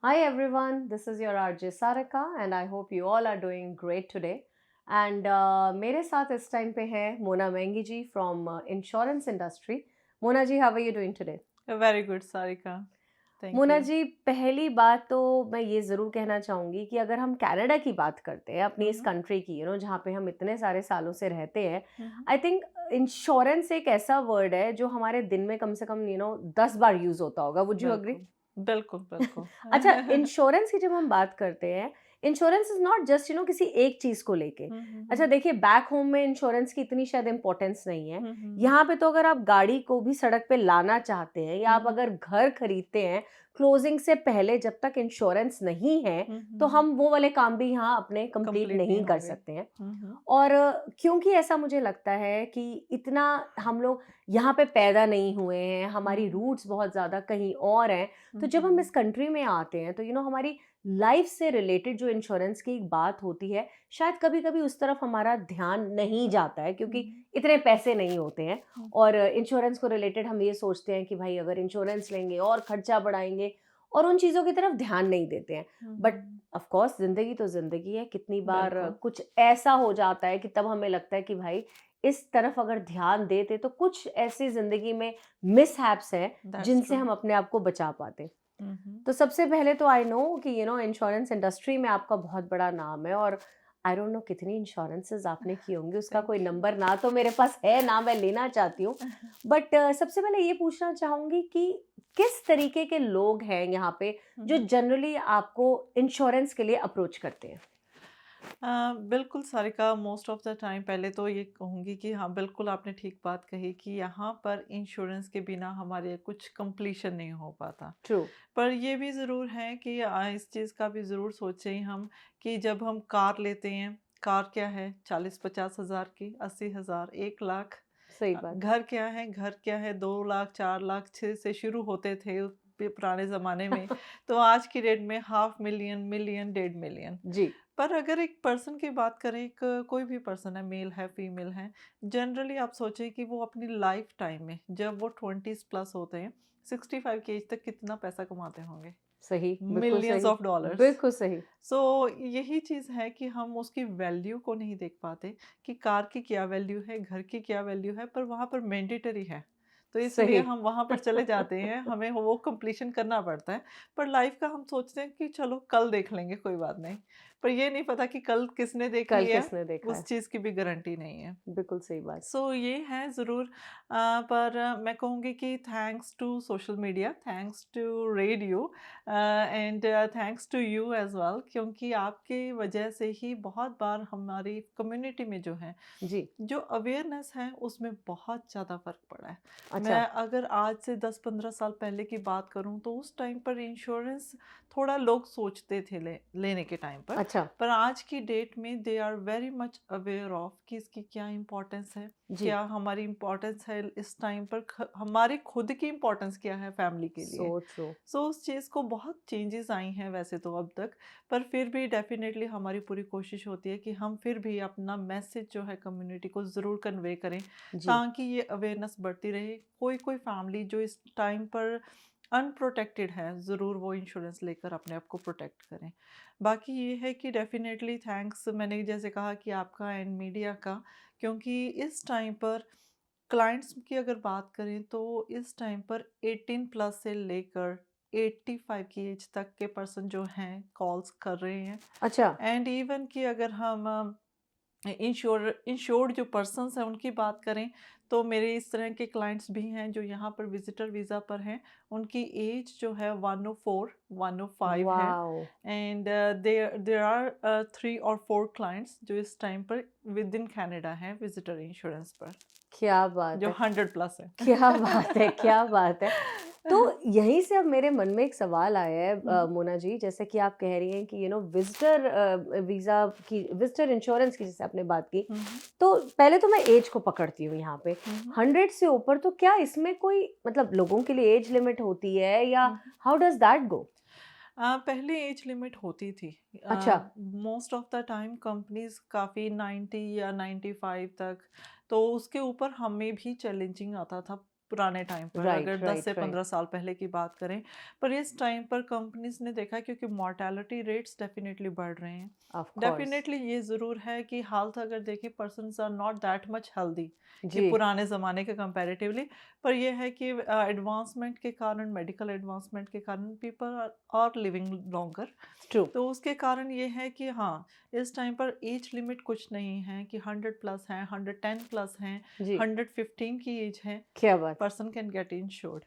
Hi everyone, this is your RJ Sarika and I hope you all are doing great today. And मेरे साथ इस time पे है Mona Mahangi ji from insurance industry. Mona ji, how are you doing today? Very good Sarika, thank Mona you. जी, पहली बात तो मैं ये ज़रूर कहना चाहूँगी कि अगर हम कनाडा की बात करते हैं, अपनी इस हम्म, कंट्री की, जहाँ पे हम इतने सारे सालों से रहते हैं, हम्म, आई थिंक इंश्योरेंस एक ऐसा वर्ड है जो हमारे दिन में कम से कम 10 बार यूज़ होता होगा. Would you agree? बिल्कुल बिल्कुल बिल्कुल। अच्छा, इंश्योरेंस की जब हम बात करते हैं, इंश्योरेंस इज़ नॉट जस्ट किसी एक चीज़ को लेके. अच्छा हम्म, देखिए, बैक होम में इंश्योरेंस की इतनी शायद इम्पोर्टेंस नहीं है. हम्म, यहाँ पे तो अगर आप गाड़ी को भी सड़क पे लाना चाहते हैं या आप हम्म, अगर घर खरीदते हैं, क्लोजिंग से पहले जब तक इंश्योरेंस नहीं है, तो हम वो वाले काम भी यहाँ अपने कंप्लीट कंप्लीट नहीं नहीं कर होंगे। सकते हैं. हम्म, और क्योंकि ऐसा मुझे लगता है कि इतना हम लोग यहाँ पे पैदा नहीं हुए हैं, हमारी हम्म, रूट्स बहुत ज़्यादा कहीं और हैं. तो जब हम हम्म, इस कंट्री में आते हैं तो हमारी लाइफ से रिलेटेड जो इंश्योरेंस की एक बात होती है, शायद कभी-कभी उस तरफ हमारा ध्यान नहीं जाता है क्योंकि हम्म, इतने पैसे नहीं होते हैं. हम्म, और इंश्योरेंस को रिलेटेड हम ये सोचते हैं कि भाई अगर इंश्योरेंस लेंगे और खर्चा बढ़ाएँगे और उन चीज़ों की तरफ ध्यान नहीं देते हैं. बट हम्म, ऑफ कोर्स ज़िंदगी तो ज़िंदगी है, कितनी बार बिल्कुल। कुछ ऐसा हो जाता है कि तब हमें लगता है कि भाई इस तरफ अगर ध्यान देते तो कुछ ऐसी ज़िंदगी में मिसहैप्स हैं दैट्स जिनसे ट्रू। हम अपने आप को बचा पाते. हम्म, तो सबसे पहले तो आई नो कि इंश्योरेंस इंडस्ट्री में आपका बहुत बड़ा नाम है और आई डोंट नो कितनी इंश्योरेंसेस आपने की होंगी, उसका थैंक कोई यू। नंबर ना तो मेरे पास है ना मैं लेना चाहती हूँ. बट सबसे पहले ये पूछना चाहूंगी कि किस तरीके के लोग हैं यहाँ पे जो जनरली आपको इंश्योरेंस के लिए अप्रोच करते हैं? बिल्कुल Sarika, most of the time पहले तो ये कहूँगी कि हाँ, बिल्कुल आपने ठीक बात कही कि यहाँ पर इंश्योरेंस के बिना हमारे कुछ कंप्लीशन नहीं हो पाता। ट्रू. पर ये भी ज़रूर है कि इस चीज़ का भी ज़रूर सोचें हम कि जब हम कार लेते हैं, कार क्या है 40-50 हज़ार की, 80 हज़ार, 1 लाख। सही बात है. घर क्या है 2 लाख, 4 लाख से शुरू होते थे पुराने ज़माने में। तो आज की डेट में 500,000, मिलियन, 1.5 मिलियन। जी. पर अगर एक पर्सन की बात करें, एक कोई भी पर्सन है, मेल है, फीमेल है, जनरली आप सोचें कि वो अपनी लाइफ टाइम में जब वो 20s प्लस होते हैं, 65 की एज तक कितना पैसा कमाते होंगे? सही, बिल्कुल मिलियंस सही. Of dollars. बिल्कुल सही. सो यही चीज़ है कि हम उसकी वैल्यू को नहीं देख पाते कि कार की क्या वैल्यू है, घर की क्या वैल्यू है, पर वहाँ पर मैंडेटरी है। तो इसलिए सही. हम वहाँ पर चले जाते हैं, हमें वो कंप्लीशन करना पड़ता है। पर लाइफ का हम सोचते हैं कि चलो कल देख लेंगे, कोई बात नहीं। पर ये नहीं पता कि कल किसने देख कल लिया, किसने देखा उस है? चीज़ की भी गारंटी नहीं है। बिल्कुल सही बात. सो ये है ज़रूर। पर मैं कहूँगी कि thanks to social media, thanks to radio, and thanks to you as well, क्योंकि आपकी वजह से ही बहुत बार हमारी कम्युनिटी में जो है, जी. जो अवेयरनेस है उसमें बहुत ज़्यादा फ़र्क पड़ा है। अच्छा. मैं अगर आज से 10-15 साल पहले की बात करूँ तो उस टाइम पर इंश्योरेंस थोड़ा लोग सोचते थे लेने के टाइम अच्छा. पर आज की डेट में they are very much aware of कि इसकी क्या इम्पोर्टेंस है, जी. क्या हमारी इम्पोर्टेंस है इस टाइम पर, हमारी खुद की इम्पोर्टेंस क्या है फैमिली के सो लिए। ट्रू. सो उस चीज़ को बहुत चेंजेस आई हैं वैसे तो अब तक। पर फिर भी डेफिनेटली हमारी पूरी कोशिश होती है कि हम फिर भी अपना मैसेज जो है कम्युनिटी को ज़रूर कन्वे करें, जी. ताकि ये अवेयरनेस बढ़ती रहे। कोई कोई फैमिली जो इस टाइम पर अनप्रोटेक्टेड है, ज़रूर वो इंश्योरेंस लेकर अपने आप को प्रोटेक्ट करें। बाकी ये है कि डेफिनेटली थैंक्स, मैंने जैसे कहा कि आपका एंड मीडिया का, क्योंकि इस टाइम पर क्लाइंट्स की अगर बात करें तो इस टाइम पर 18 प्लस से लेकर 85 की एज तक के पर्सन जो हैं कॉल्स कर रहे हैं। अच्छा. एंड इवन कि अगर हम इंश्योर्ड जो पर्सन्स हैं उनकी बात करें, तो मेरे इस तरह के क्लाइंट्स भी हैं जो यहाँ पर विजिटर वीज़ा पर हैं। उनकी एज जो है 104 105 है। वाओ! एंड देयर आर 3 और 4 क्लाइंट्स जो इस टाइम पर विद इन कनाडा हैं विजिटर इंश्योरेंस पर, क्या बात जो है! 100 प्लस है। क्या बात है! क्या बात है! तो यहीं से अब मेरे मन में एक सवाल आया है, हम्म, मोना जी, जैसे कि आप कह रही हैं कि विज़िटर वीज़ा की, विज़िटर इंश्योरेंस की जैसे आपने बात की, हम्म, तो पहले तो मैं ऐज को पकड़ती हूँ यहाँ पे. हम्म, 100 से ऊपर तो क्या इसमें कोई मतलब लोगों के लिए ऐज लिमिट होती है या hmm. How does that go? पहले एज लिमिट होती थी। अच्छा. Most of the time companies काफ़ी 90 या 95 तक, तो उसके ऊपर हमें भी चैलेंजिंग आता था पुराने टाइम पर, राइट, अगर 10 से राइट, राइट, 15 साल पहले की बात करें। पर इस टाइम पर कंपनीज ने देखा, क्योंकि मॉर्टेलिटी रेट्स डेफिनेटली बढ़ रहे हैं। Of course. डेफिनेटली ये ज़रूर है कि हेल्थ अगर देखिए, persons are not that much healthy कि जी, पुराने ज़माने के कंपैरेटिवली। पर ये है कि एडवांसमेंट के कारण, मेडिकल एडवांसमेंट के कारण people are living longer. True, तो उसके कारण ये है कि हाँ, इस टाइम पर एज लिमिट कुछ नहीं है कि 100 प्लस हैं, 110 प्लस हैं, जी, 115 की एज है, क्या बात है। Person can get insured.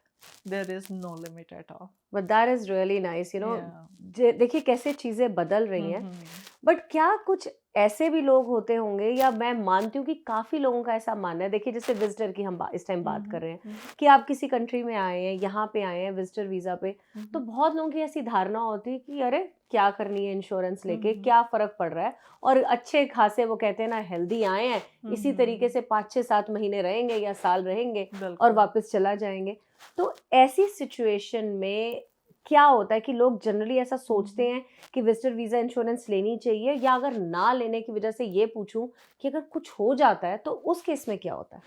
There is no limit at all. But that is really nice, you know. या देखिए कैसे चीज़ें बदल रही हैं। हम्म। बट क्या कुछ ऐसे भी लोग होते होंगे, या मैं मानती हूँ कि काफ़ी लोगों का ऐसा मानना है, देखिए जैसे विजिटर की हम इस टाइम बात कर रहे हैं, हम्म। कि आप किसी कंट्री में आए हैं, यहाँ पे आए हैं विजिटर वीज़ा पे, तो बहुत लोगों की ऐसी धारणा होती है कि अरे क्या करनी है इंश्योरेंस लेके, क्या फ़र्क पड़ रहा है। और अच्छे खासे वो कहते हैं ना, हेल्दी आए हैं, इसी तरीके से 5-6-7 महीने रहेंगे या साल रहेंगे और बिल्कुल। वापस चला जाएंगे। तो ऐसी सिचुएशन में क्या होता है कि लोग जनरली ऐसा सोचते हैं कि विजिटर वीज़ा इंश्योरेंस लेनी चाहिए, या अगर ना लेने की वजह से ये पूछूं कि अगर कुछ हो जाता है तो उस केस में क्या होता है?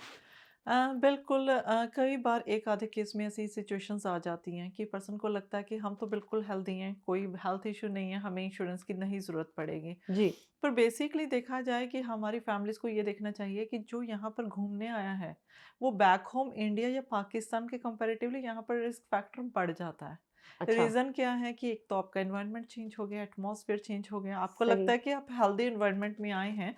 बिल्कुल, कई बार एक आधे केस में ऐसी सिचुएशंस आ जाती हैं कि पर्सन को लगता है कि हम तो बिल्कुल हेल्दी हैं, कोई हेल्थ इशू नहीं है, हमें इंश्योरेंस की नहीं ज़रूरत पड़ेगी। जी, पर बेसिकली देखा जाए कि हमारी फैमिलीज़ को ये देखना चाहिए कि जो यहाँ पर घूमने आया है, वो बैक होम इंडिया या पाकिस्तान के कंपैरेटिवली यहाँ पर रिस्क फैक्टर बढ़ जाता है। अच्छा, रीज़न क्या है कि एक तो आपका एनवायरनमेंट चेंज हो गया, एटमॉस्फेयर चेंज हो गया, आपको सही, लगता है कि आप हेल्दी एनवायरनमेंट में आए हैं,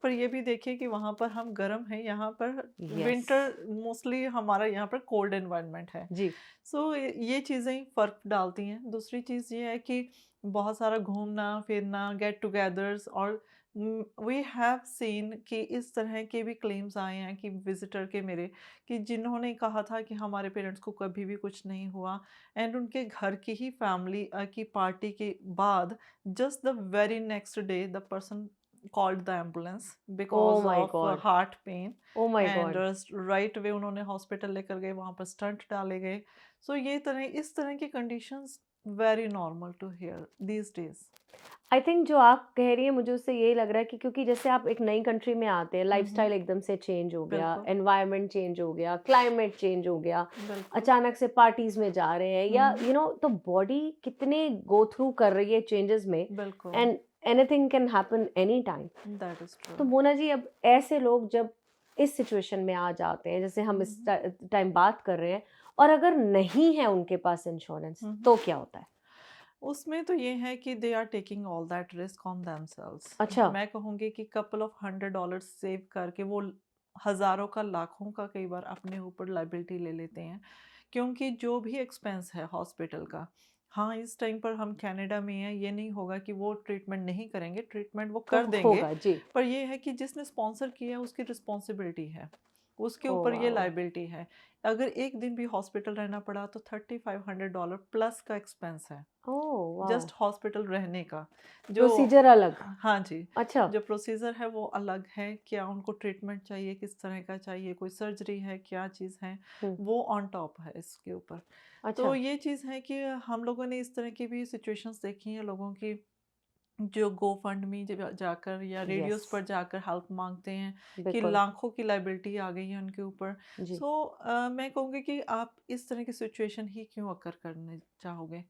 पर ये भी देखिए कि वहाँ पर हम गर्म हैं, यहाँ पर यस, विंटर मोस्टली हमारा यहाँ पर कोल्ड एनवायरनमेंट है। जी, सो ये चीज़ें फ़र्क डालती हैं। दूसरी चीज़ ये है कि बहुत सारा घूमना-फिरना, गेट टुगेदर्स, और वी हैव सीन कि इस तरह के भी क्लेम्स आए हैं कि विज़िटर के मेरे, कि जिन्होंने कहा था कि हमारे पेरेंट्स को कभी भी कुछ नहीं हुआ, एंड उनके घर की ही फैमिली की पार्टी के बाद just the very next day the person called the ambulance oh because my of God, heart pain. Oh my and God. Right way उन्होंने हॉस्पिटल लेकर गए, वहाँ पर स्टंट डाले गए। सो ये तरह इस तरह की conditions very normal to hear these days. I think जो आप कह रही हैं मुझे उससे यही लग रहा है कि क्योंकि जैसे आप एक नई कंट्री में आते हैं, लाइफस्टाइल एकदम से चेंज हो गया, बिल्कुल। एनवायरनमेंट चेंज हो गया, क्लाइमेट चेंज हो गया, बिल्कुल। अचानक से पार्टीज में जा रहे हैं, या तो बॉडी कितने गो थ्रू कर रही है चेंजेस में, बिल्कुल। And anything can happen any time. That is true. तो मोना जी, अब ऐसे लोग जब इस सिचुएशन में आ जाते हैं, जैसे हम इस टाइम बात कर रहे हैं, और अगर नहीं है उनके पास इंश्योरेंस, तो क्या होता है? उसमें तो ये है कि they are taking all that risk on themselves. अच्छा, मैं कहूँगी कि कपल ऑफ $100 सेव करके वो हज़ारों का, लाखों का कई बार अपने ऊपर लाइबिलिटी ले लेते हैं, क्योंकि जो भी एक्सपेंस है हॉस्पिटल का, हाँ, इस टाइम पर हम कनाडा में हैं, ये नहीं होगा कि वो ट्रीटमेंट नहीं करेंगे, ट्रीटमेंट वो तो कर देंगे। होगा जी। पर ये है कि जिसने स्पॉन्सर किया है उसकी रिस्पॉन्सिबिलिटी है, उसके ओ ऊपर ये वाओ, लाइबिलिटी है। अगर एक दिन भी हॉस्पिटल रहना पड़ा तो $3500 प्लस का एक्सपेंस है, ओ वाओ, जस्ट हॉस्पिटल रहने का। जो प्रोसीजर अलग। हाँ जी, अच्छा, जो प्रोसीजर है वो अलग है, क्या उनको ट्रीटमेंट चाहिए, किस तरह का चाहिए, कोई सर्जरी है, क्या चीज़ है, हुँ, वो ऑन टॉप है इसके ऊपर। तो अच्छा, ये चीज़ है कि हम लोगों ने इस तरह की भी सिचुएशंस देखी हैं लोगों की, जो गोफंडमी जाकर या यस, रेडियोस पर जाकर हेल्प मांगते हैं कि बिल्कुल, लाखों की लाइबिलिटी आ गई है उनके ऊपर। जी, सो मैं कहूँगी कि आप इस तरह की सिचुएशन ही क्यों अकर करने चाहोगे।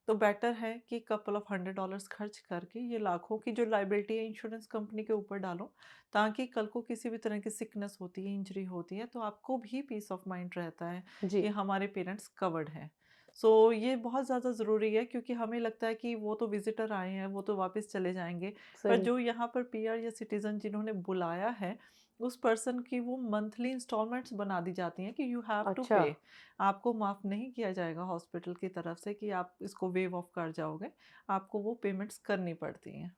तो बेटर है कि कपल ऑफ $100 खर्च करके ये लाखों की जो लाइबिलिटी है इंश्योरेंस कंपनी के ऊपर डालो, ताकि कल को किसी भी तरह की सिकनेस होती है, इंजरी होती है, तो आपको भी पीस ऑफ माइंड रहता है जी, कि हमारे पेरेंट्स कवर्ड हैं। सो ये बहुत ज़्यादा ज़रूरी है, क्योंकि हमें लगता है कि वो तो विजिटर आए हैं, वो तो वापस चले जाएंगे। पर सही, जो यहाँ पर पीआर या सिटीज़न जिन्होंने बुलाया है, उस पर्सन की वो मंथली इंस्टॉलमेंट्स बना दी जाती हैं कि यू हैव टू अच्छा। पे। आपको माफ़ नहीं किया जाएगा हॉस्पिटल की तरफ से कि आप इसको वेव ऑफ कर जाओगे, आपको वो पेमेंट्स करनी पड़ती हैं।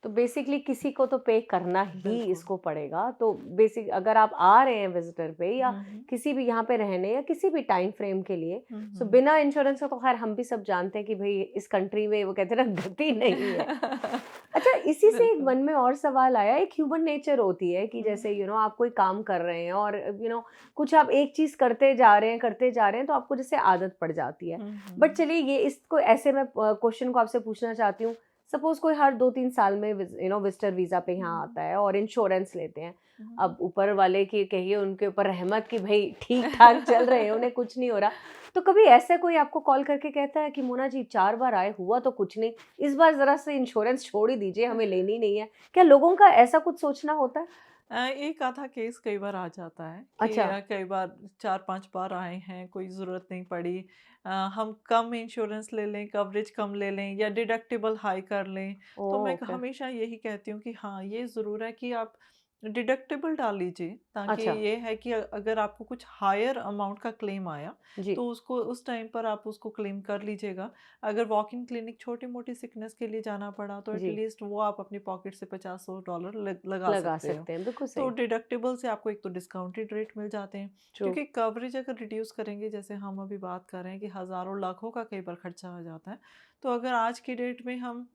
तो बेसिकली किसी को तो पे करना ही बिल्कुल। इसको पड़ेगा। तो बेसिक अगर आप आ रहे हैं विज़िटर पे, या हम्म। किसी भी यहाँ पे रहने, या किसी भी टाइम फ्रेम के लिए, सो हम्म। बिना इंश्योरेंस का तो ख़ैर हम भी सब जानते हैं कि भई इस कंट्री में वो कहते हैं ना, गति नहीं है। अच्छा, इसी से एक बिल्कुल। मन में और सवाल आया, एक ह्यूमन नेचर होती है कि हम्म। जैसे आप कोई काम कर रहे हैं, और कुछ आप एक चीज़ करते जा रहे हैं, तो आपको जैसे आदत पड़ जाती है। बट हम्म। चलिए, ये इसको ऐसे मैं क्वेश्चन को आपसे पूछना चाहती हूँ, सपोज कोई हर 2-3 साल में विजिटर वीजा पे यहाँ आता है और इंश्योरेंस लेते हैं। अब ऊपर वाले की कहिए उनके ऊपर रहमत कि भाई ठीक ठाक चल रहे हैं, उन्हें कुछ नहीं हो रहा। तो कभी ऐसा कोई आपको कॉल करके कहता है कि मोना जी 4 बार आए, हुआ तो कुछ नहीं, इस बार जरा से इंश्योरेंस छोड़ ही दीजिए, हमें लेनी नहीं है। क्या लोगों का ऐसा कुछ सोचना होता है? एक आधा केस कई बार आ जाता है कि अच्छा। कई बार 4-5 बार आए हैं, कोई ज़रूरत नहीं पड़ी। हम कम इंश्योरेंस ले लें, कवरेज कम ले लें या डिडक्टिबल हाई कर लें। तो मैं ओके। हमेशा यही कहती हूँ कि हाँ, ये ज़रूर है कि आप डिडक्टिबल डाल लीजिए, ताकि अच्छा। ये है कि अगर आपको कुछ हायर अमाउंट का क्लेम आया, जी। तो उसको उस टाइम पर आप उसको क्लेम कर लीजिएगा। अगर वॉक इन क्लिनिक छोटी-मोटी सिकनेस के लिए जाना पड़ा, तो जी। एटलीस्ट वो आप अपनी पॉकेट से $50-100 लगा लगा सकते हो। सकते हैं, बिल्कुल तो सही। डिडक्टिबल से आपको एक तो डिस्काउंटेड रेट मिल जाते हैं, ट्रू। क्योंकि कवरेज अगर रिड्यूस करेंगे, जैसे हम अभी बात कर रहे हैं कि हज़ारों लाखों का कई बार खर्चा आ जाता है। तो अगर आज की डेट में हम,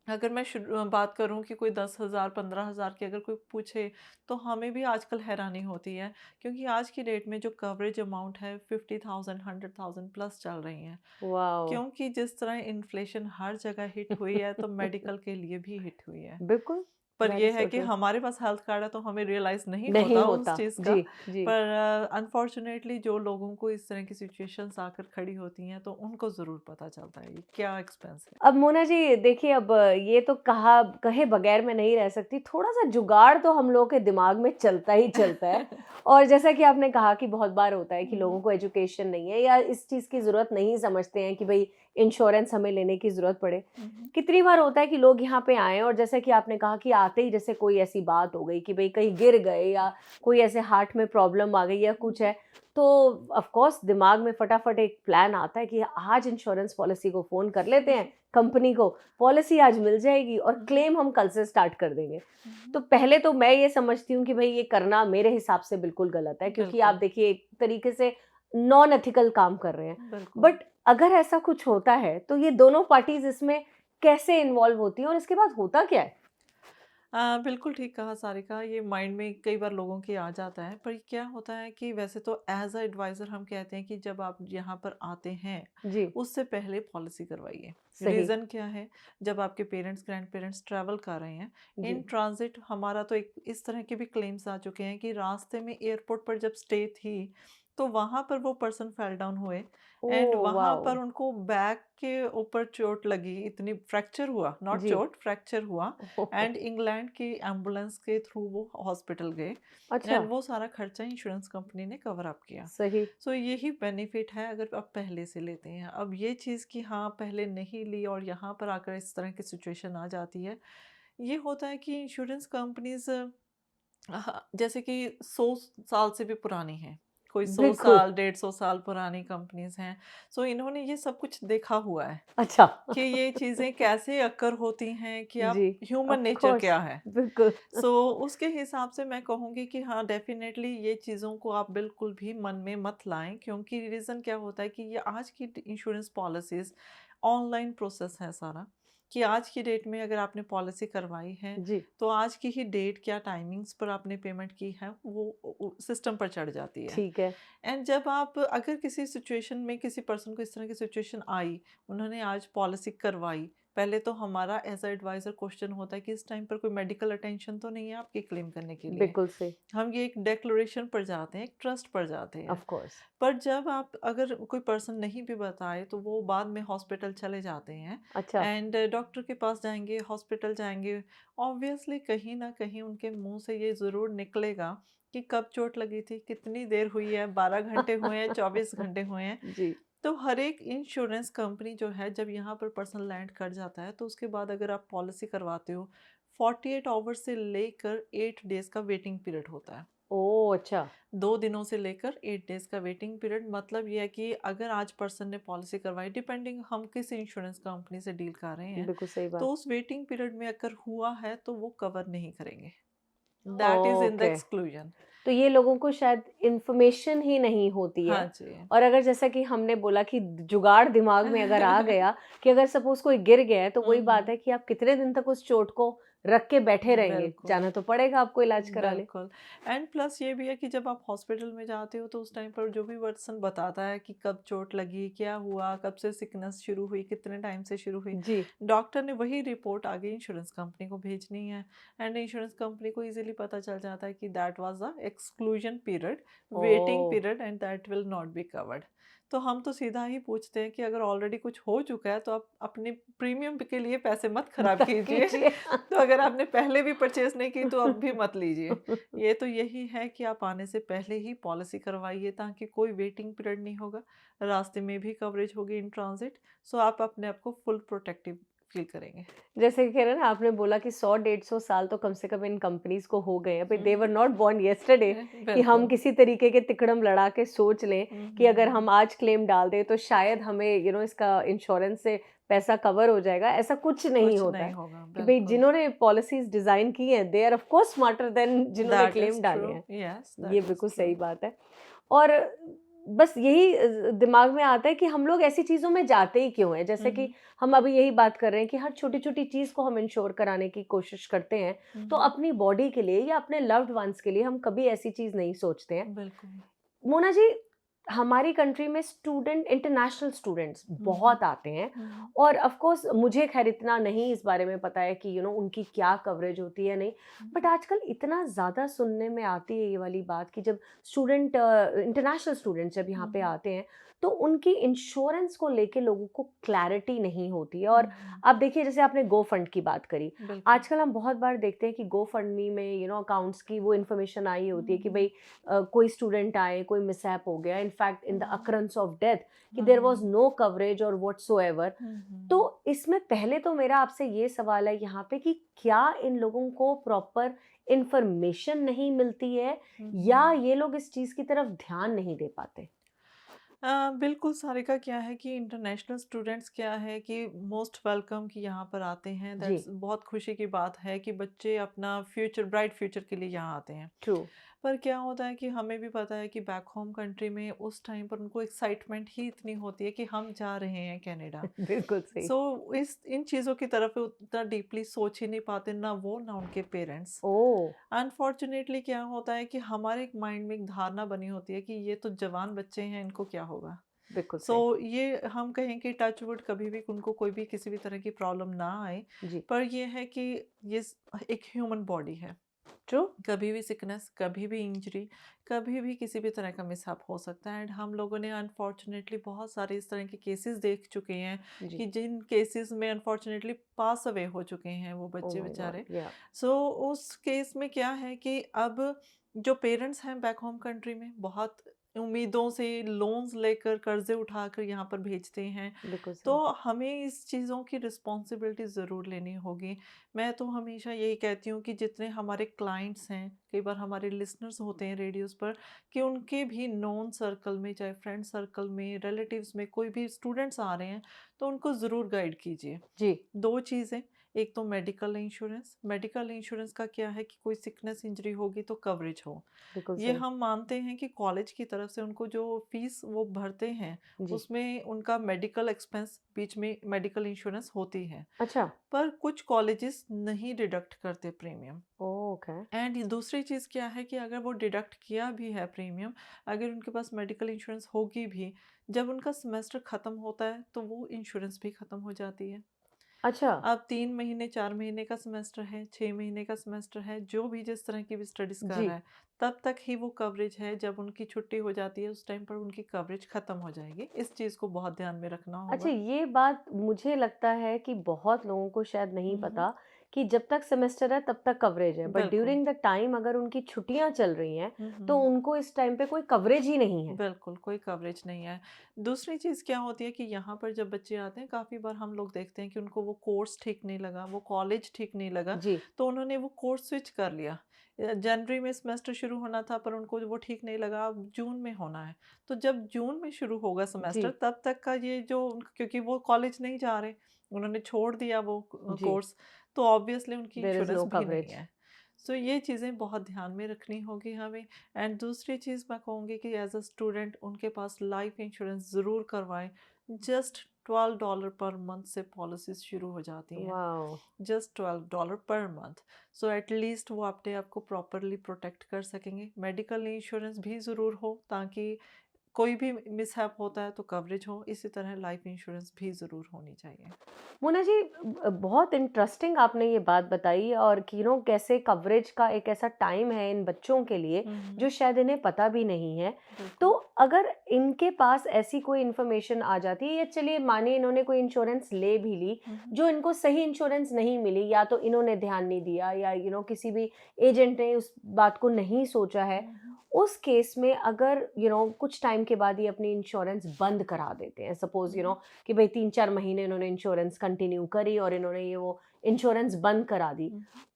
अगर मैं बात करूं कि कोई 10,000 15,000 की अगर कोई पूछे, तो हमें भी आजकल हैरानी होती है, क्योंकि आज की डेट में जो कवरेज अमाउंट है 50,000 100,000 प्लस चल रही हैं। वाओ! क्योंकि जिस तरह इन्फ्लेशन हर जगह हिट हुई है, तो मेडिकल के लिए भी हिट हुई है। बिल्कुल, पर दैट ये इज़ है सो कि ट्रू। हमारे पास हेल्थ कार्ड है, तो हमें रियलाइज़ नहीं नहीं होता उस होता। चीज़ का। जी, जी। पर अनफॉर्चुनेटली जो लोगों को इस तरह की सिचुएशंस आकर खड़ी होती हैं, तो उनको ज़रूर पता चलता है ये क्या एक्सपेंस है। अब मोना जी देखिए, अब ये तो कहे बगैर मैं नहीं रह सकती, थोड़ा-सा जुगाड़ तो हम लोगों के दिमाग में चलता ही चलता है। और जैसा कि आपने कहा कि बहुत बार होता है कि हुँ, लोगों को एजुकेशन नहीं है या इस चीज़ की ज़रूरत नहीं समझते हैं कि भई इंश्योरेंस हमें लेने की ज़रूरत पड़े। हुँ, हुँ, कितनी बार होता है कि लोग यहाँ पे आएँ और जैसा कि आपने कहा कि आते ही जैसे कोई ऐसी बात हो गई कि भई कहीं गिर गए या कोई ऐसे हार्ट में प्रॉब्लम आ गई या हुँ, कुछ है, तो ऑफ कोर्स दिमाग में फटाफट एक प्लान आता है कि आज इंश्योरेंस पॉलिसी को फ़ोन कर लेते हैं, कंपनी को, पॉलिसी आज मिल जाएगी और हुँ, क्लेम हम कल से स्टार्ट कर देंगे। हुँ, तो पहले तो मैं ये समझती हूँ कि भई ये करना मेरे हिसाब से बिल्कुल गलत है, क्योंकि आप बिल्कुल, देखिए एक तरीके से नॉन एथिकल काम कर रहे हैं। बिल्कुल। बट अगर ऐसा कुछ होता है, तो ये दोनों पार्टीज़ इसमें कैसे इन्वॉल्व होती हैं और इसके बाद होता क्या है? बिल्कुल ठीक कहा सारिका, ये माइंड में कई बार लोगों के आ जाता है, पर क्या होता है कि वैसे तो एज़ अ एडवाइज़र हम कहते हैं कि जब आप यहाँ पर आते हैं, जी, उससे पहले पॉलिसी करवाइए। सही। रीज़न क्या है? जब आपके पेरेंट्स, ग्रैंड-पेरेंट्स ट्रैवल कर रहे हैं, इन जी। ट्रांज़िट हमारा तो एक इस तरह के भी क्लेम्स आ चुके हैं कि रास्ते में एयरपोर्ट पर जब स्टे थी, तो वहाँ पर वो पर्सन फेल डाउन हुए एंड ओह वहाँ वाओ! पर उनको बैक के ऊपर चोट लगी, इतनी फ्रैक्चर हुआ, नॉट जी। चोट, फ्रैक्चर हुआ। ओह! एंड इंग्लैंड की एम्बुलेंस के थ्रू वो हॉस्पिटल गए अच्छा, एंड वो सारा खर्चा इंश्योरेंस कंपनी ने कवर अप किया। सही। सो यही बेनिफिट है अगर आप पहले से लेते हैं। अब ये चीज़ कि हाँ, पहले नहीं ली और यहाँ पर आकर इस तरह की सिचुएशन आ जाती है, ये होता है कि इंश्योरेंस कंपनीज जैसे कि 100 साल से भी पुरानी हैं, कोई 100 साल बिल्कुल। 150 साल पुरानी कंपनीज हैं। सो इन्होंने ये सब कुछ देखा हुआ है अच्छा। कि ये चीज़ें कैसे अक्कर होती हैं, कि आप जी, ह्यूमन ऑफ़ नेचर कोर्स, क्या है। बिल्कुल। सो उसके हिसाब से मैं कहूँगी कि हाँ, डेफ़िनेटली ये चीज़ों को आप बिल्कुल भी मन में मत लाएँ, क्योंकि रीज़न क्या होता है कि ये आज की इंश्योरेंस पॉलिसीज़ ऑनलाइन प्रोसेस है सारा, कि आज की डेट में अगर आपने पॉलिसी करवाई है, जी, तो आज की ही डेट क्या टाइमिंग्स पर आपने पेमेंट की है, वो सिस्टम पर चढ़ जाती है। ठीक है। एंड जब आप अगर किसी सिचुएशन में किसी पर्सन को इस तरह की सिचुएशन आई, उन्होंने आज पॉलिसी करवाई, पहले तो हमारा एज अ एडवाइज़र क्वेश्चन होता है कि इस टाइम पर कोई मेडिकल अटेंशन तो नहीं है आपकी क्लेम करने के लिए। बिल्कुल सही, हम ये एक डिक्लेरेशन पर जाते हैं, एक ट्रस्ट पर जाते हैं। Of course. पर जब आप अगर कोई पर्सन नहीं भी बताए, तो वो बाद में हॉस्पिटल चले जाते हैं अच्छा, एंड डॉक्टर के पास जाएँगे, हॉस्पिटल जाएँगे। ऑब्वियसली कहीं न कहीं उनके मुँह से ये ज़रूर निकलेगा कि कब चोट लगी थी, कितनी देर हुई है, 12 घंटे हुए हैं, 24 घंटे हुए हैं। जी, तो हर एक इंश्योरेंस कंपनी जो है, जब यहाँ पर पर्सन लैंड कर जाता है, तो उसके बाद अगर आप पॉलिसी करवाते हो, 48 आवर्स से लेकर 8 डेज़ का वेटिंग पीरियड होता है। ओह! अच्छा, 2 दिनों से लेकर 8 डेज़ का वेटिंग पीरियड, मतलब ये है कि अगर आज पर्सन ने पॉलिसी करवाई, डिपेंडिंग हम किस इंश्योरेंस कंपनी से डील कर रहे हैं, बिल्कुल सही तो बात। उस वेटिंग पीरियड में अगर हुआ है, तो वो कवर नहीं करेंगे। That is in the okay, exclusion. तो ये लोगों को शायद इन्फॉर्मेशन ही नहीं होती हाँ है। जी। और अगर जैसा कि हमने बोला कि जुगाड़ दिमाग में अगर आ गया कि अगर सपोज़ कोई गिर गया है, तो हुँ, वही बात हुँ। है कि आप कितने दिन तक उस चोट को रख के बैठे रहेंगे, बिल्कुल, जाना तो पड़ेगा आपको इलाज कराने। बिल्कुल। एंड प्लस ये भी है कि जब आप हॉस्पिटल में जाते हो तो उस टाइम पर जो भी पर्सन बताता है कि कब चोट लगी, क्या हुआ, कब से सिकनेस शुरू हुई, कितने टाइम से शुरू हुई, जी। डॉक्टर ने वही रिपोर्ट आगे इंश्योरेंस कंपनी को भेजनी है। एंड इंश्योरेंस कंपनी को इजीली पता चल जाता है कि that was the exclusion period, waiting oh! Period and that will not be covered. तो हम तो सीधा ही पूछते हैं कि अगर ऑलरेडी कुछ हो चुका है तो आप अपने प्रीमियम के लिए पैसे मत खराब मत कीजिए। कीजिए। तो अगर आपने पहले भी परचेज़ नहीं की तो अब भी मत लीजिए। ये तो यही है कि आप आने से पहले ही पॉलिसी करवाइए ताकि कोई वेटिंग पीरियड नहीं होगा, रास्ते में भी कवरेज होगी इन ट्रांज़िट, सो आप अपने आप को फुल प्रोटेक्टिव फ़ील करेंगे। जैसे कि कह रहे हैं ना, आपने बोला कि 100-150 साल तो कम से कम इन कंपनीज़ को हो गए हैं। भई हुँ, दे वर हुँ। नॉट बोर्न यस्टरडे कि हम बिल्कुल। किसी तरीके के तिकड़म लड़ा के सोच लें हुँ, कि हुँ, अगर हुँ। हम आज क्लेम डाल दें तो शायद हमें इसका इंश्योरेंस से पैसा कवर हो जाएगा। ऐसा कुछ नहीं कुछ होता नहीं है होगा, कि भई बिल्कुल। जिन्होंने पॉलिसीज़ डिज़ाइन की हैं, they are of course smarter than जिन्होंने दैट क्लेम इज़ डाले ट्रू, हैं। येस, ये दैट इज़ बिल्कुल ट्रू। सही बात है। और बस यही दिमाग में आता है कि हम लोग ऐसी चीज़ों में जाते ही क्यों हैं? जैसे हुँ, कि हुँ। हम अभी यही बात कर रहे हैं कि हर छोटी-छोटी चीज़ को हम इंश्योर कराने की कोशिश करते हैं, हुँ, तो हुँ। अपनी बॉडी के लिए या अपने लव्ड वन्स के लिए हम कभी ऐसी चीज़ नहीं सोचते हैं। बिल्कुल। मोना जी, हमारी कंट्री में इंटरनेशनल स्टूडेंट्स हुँ, हुँ। बहुत आते हैं हुँ, हुँ। और ऑफ कोर्स मुझे खैर इतना नहीं इस बारे में पता है कि उनकी क्या कवरेज होती है नहीं। हुँ, बट हुँ। आजकल इतना ज़्यादा सुनने में आती है ये वाली बात कि जब इंटरनेशनल स्टूडेंट्स जब यहाँ हुँ, पे हुँ। आते हैं तो उनकी इंश्योरेंस को लेके लोगों को क्लैरिटी नहीं होती है। हुँ, और हुँ। आप देखिए, जैसे आपने गो फंड की बात करी, बिल्कुल। आजकल हम बहुत बार देखते हैं कि गो फंड मी में अकाउंट्स की वो इन्फॉर्मेशन आई होती है हुँ, कि हुँ। भाई कोई स्टूडेंट आए, कोई मिसहैप हो गया, in fact in the hmm. Occurrence of death, कि hmm, there was hmm. No coverage और व्हाटसोएवर। हुँ, हुँ, तो हुँ। इसमें पहले तो मेरा आपसे ये सवाल है यहाँ पे कि क्या इन लोगों को प्रॉपर इंफॉर्मेशन नहीं मिलती है हुँ, या हुँ। ये लोग इस चीज की तरफ ध्यान नहीं दे पाते? बिल्कुल सारिका, क्या है कि इंटरनेशनल स्टूडेंट्स क्या है कि मोस्ट वेलकम कि यहाँ पर आते हैं, जी। दैट्स बहुत खुशी की बात है कि बच्चे अपना फ्यूचर, ब्राइट फ्यूचर के लिए यहाँ आते हैं। ट्रू। पर क्या होता है कि हमें भी पता है कि बैक होम कंट्री में उस टाइम पर उनको एक्साइटमेंट ही इतनी होती है कि हम जा रहे हैं कनाडा। बिल्कुल सही। सो इस इन चीज़ों की तरफ वो उतना डीपली सोच ही नहीं पाते, ना वो ना उनके पेरेंट्स। ओ। अनफॉर्चुनेटली क्या होता है कि हमारे एक माइंड में एक धारणा बनी होती है कि ये तो जवान बच्चे हैं, इनको क्या होगा। बिल्कुल सो सही। ये हम कहें कि टच वुड कभी भी उनको कोई भी किसी भी तरह की प्रॉब्लम ना आए। जी। पर ये है कि एक ह्यूमन बॉडी है, ट्रू। कभी भी सिकनेस, कभी भी इंजरी, कभी भी किसी भी तरह का मिसहैप हो सकता है। एंड हम लोगों ने अनफॉर्चुनेटली बहुत सारे इस तरह के केसेस देख चुके हैं जी। कि जिन केसेस में अनफॉर्चुनेटली पास अवे हो चुके हैं वो ओ बच्चे माय गॉड, बेचारे। या। सो उस केस में क्या है कि अब जो पेरेंट्स हैं बैक होम कंट्री में बहुत उम्मीदों से लोन्स लेकर, कर्जे उठाकर यहाँ पर भेजते हैं। बिल्कुल तो सही। हमें इस चीज़ों की रिस्पॉन्सिबिलिटी ज़रूर लेनी होगी। मैं तो हमेशा यही कहती हूँ कि जितने हमारे क्लाइंट्स हैं, कई बार हमारे लिसनर्स होते हैं रेडियोज़ पर, कि उनके भी नोन सर्कल में, चाहे फ्रेंड सर्कल में, रिलेटिव्स में कोई भी स्टूडेंट्स आ रहे हैं, तो उनको ज़रूर गाइड कीजिए। जी। 2 चीज़ें, एक तो मेडिकल इंश्योरेंस का क्या है कि कोई सिकनेस इंजरी होगी तो कवरेज हो। बिल्कुल ये सही। हम मानते हैं कि कॉलेज की तरफ से उनको जो फीस वो भरते हैं, जी। उसमें उनका मेडिकल एक्सपेंस बीच में मेडिकल इंश्योरेंस होती है। अच्छा। पर कुछ कॉलेजेस नहीं डिडक्ट करते प्रीमियम। ओके। एंड दूसरी चीज़ क्या है कि अगर वो डिडक्ट किया भी है प्रीमियम, अगर उनके पास मेडिकल इंश्योरेंस होगी भी, जब उनका सेमेस्टर ख़त्म होता है तो वो इंश्योरेंस भी ख़त्म हो जाती है। अच्छा। अब 3 महीने, 4 महीने का सेमेस्टर है, 6 महीने का सेमेस्टर है, जो भी जिस तरह की भी स्टडीज़ कर जी। रहा है, तब तक ही वो कवरेज है। जब उनकी छुट्टी हो जाती है, उस टाइम पर उनकी कवरेज ख़त्म हो जाएगी। इस चीज़ को बहुत ध्यान में रखना अच्छा, होगा। ये बात मुझे लगता है कि बहुत लोगों को शायद नहीं हुँ, हुँ। पता कि जब तक सेमेस्टर है तब तक कवरेज है, बट बिल्कुल। ड्यूरिंग द टाइम अगर उनकी छुट्टियां चल रही हैं हुँ, तो हुँ। उनको इस टाइम पे कोई कवरेज ही नहीं है। बिल्कुल, कोई कवरेज नहीं है। दूसरी चीज़ क्या होती है कि यहाँ पर जब बच्चे आते हैं, काफ़ी बार हम लोग देखते हैं कि उनको वो कोर्स ठीक नहीं लगा, वो कॉलेज ठीक नहीं लगा, जी। तो उन्होंने वो कोर्स स्विच कर लिया। जनवरी में सेमेस्टर शुरू होना था पर उनको वो ठीक नहीं लगा, अब जून में होना है। तो जब जून में शुरू होगा जी। सेमेस्टर, तब तक का ये जो क्योंकि वो कॉलेज नहीं जा रहे, उन्होंने छोड़ दिया वो जी। कोर्स, तो ऑब्वियसली उनकी देयर इज इंश्योरेंस नो भी नहीं कवरेज। है। सो ये चीज़ें बहुत ध्यान में रखनी होगी हमें। एंड दूसरी चीज़ मैं कहूँगी कि एज अ स्टूडेंट उनके पास लाइफ इंश्योरेंस ज़रूर करवाएं। जस्ट $12 पर मंथ से पॉलिसीज शुरू हो जाती हैं, wow! Just $12 per month. So at least वो अपने आप को प्रॉपरली प्रोटेक्ट कर सकेंगे। मेडिकल इंश्योरेंस भी ज़रूर हो, ताकि कोई भी मिसहैप होता है तो कवरेज हो। इसी तरह लाइफ इंश्योरेंस भी ज़रूर होनी चाहिए। मोना जी, बहुत इंटरेस्टिंग आपने ये बात बताई, और कि कैसे कवरेज का एक ऐसा टाइम है इन बच्चों के लिए जो शायद इन्हें पता भी नहीं है। तो बिल्कुल। अगर इनके पास ऐसी कोई इन्फॉर्मेशन आ जाती है, या चलिए मानिए इन्होंने कोई इंश्योरेंस ले भी ली, जो इनको सही इंश्योरेंस नहीं मिली, या तो इन्होंने ध्यान नहीं दिया, या किसी भी एजेंट ने उस बात को नहीं सोचा है, उस केस में अगर कुछ टाइम के बाद ये अपनी इंश्योरेंस बंद करा देते हैं, सपोज कि भाई 3-4 महीने इन्होंने इंश्योरेंस कंटिन्यू करी और इन्होंने ये वो इंश्योरेंस बंद करा दी,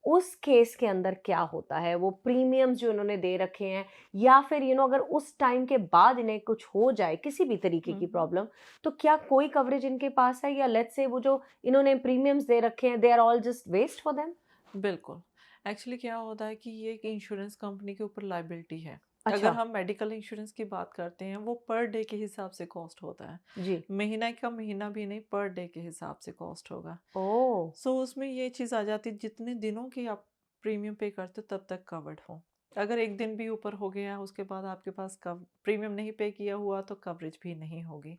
उस केस के अंदर क्या होता है? वो प्रीमियम्स जो इन्होंने दे रखे हैं, या फिर अगर उस टाइम के बाद इन्हें कुछ हो जाए, किसी भी तरीके की प्रॉब्लम, तो क्या कोई कवरेज इनके पास है, या लेट्स से वो जो इन्होंने प्रीमियम्स दे रखे हैं, they are all just waste for them? बिल्कुल। एक्चुअली क्या होता है कि ये एक इंश्योरेंस कंपनी के ऊपर लायबिलिटी है। अच्छा। अगर हम मेडिकल इंश्योरेंस की बात करते हैं, वो पर डे के हिसाब से कॉस्ट होता है। जी। महीना का महीना भी नहीं, पर डे के हिसाब से कॉस्ट होगा। ओह! सो उसमें ये चीज़ आ जाती है, जितने दिनों की आप प्रीमियम पे करते हो तब तक कवर्ड हो। अगर एक दिन भी ऊपर हो गया, उसके बाद आपके पास कव प्रीमियम नहीं पे किया हुआ, तो कवरेज भी नहीं होगी।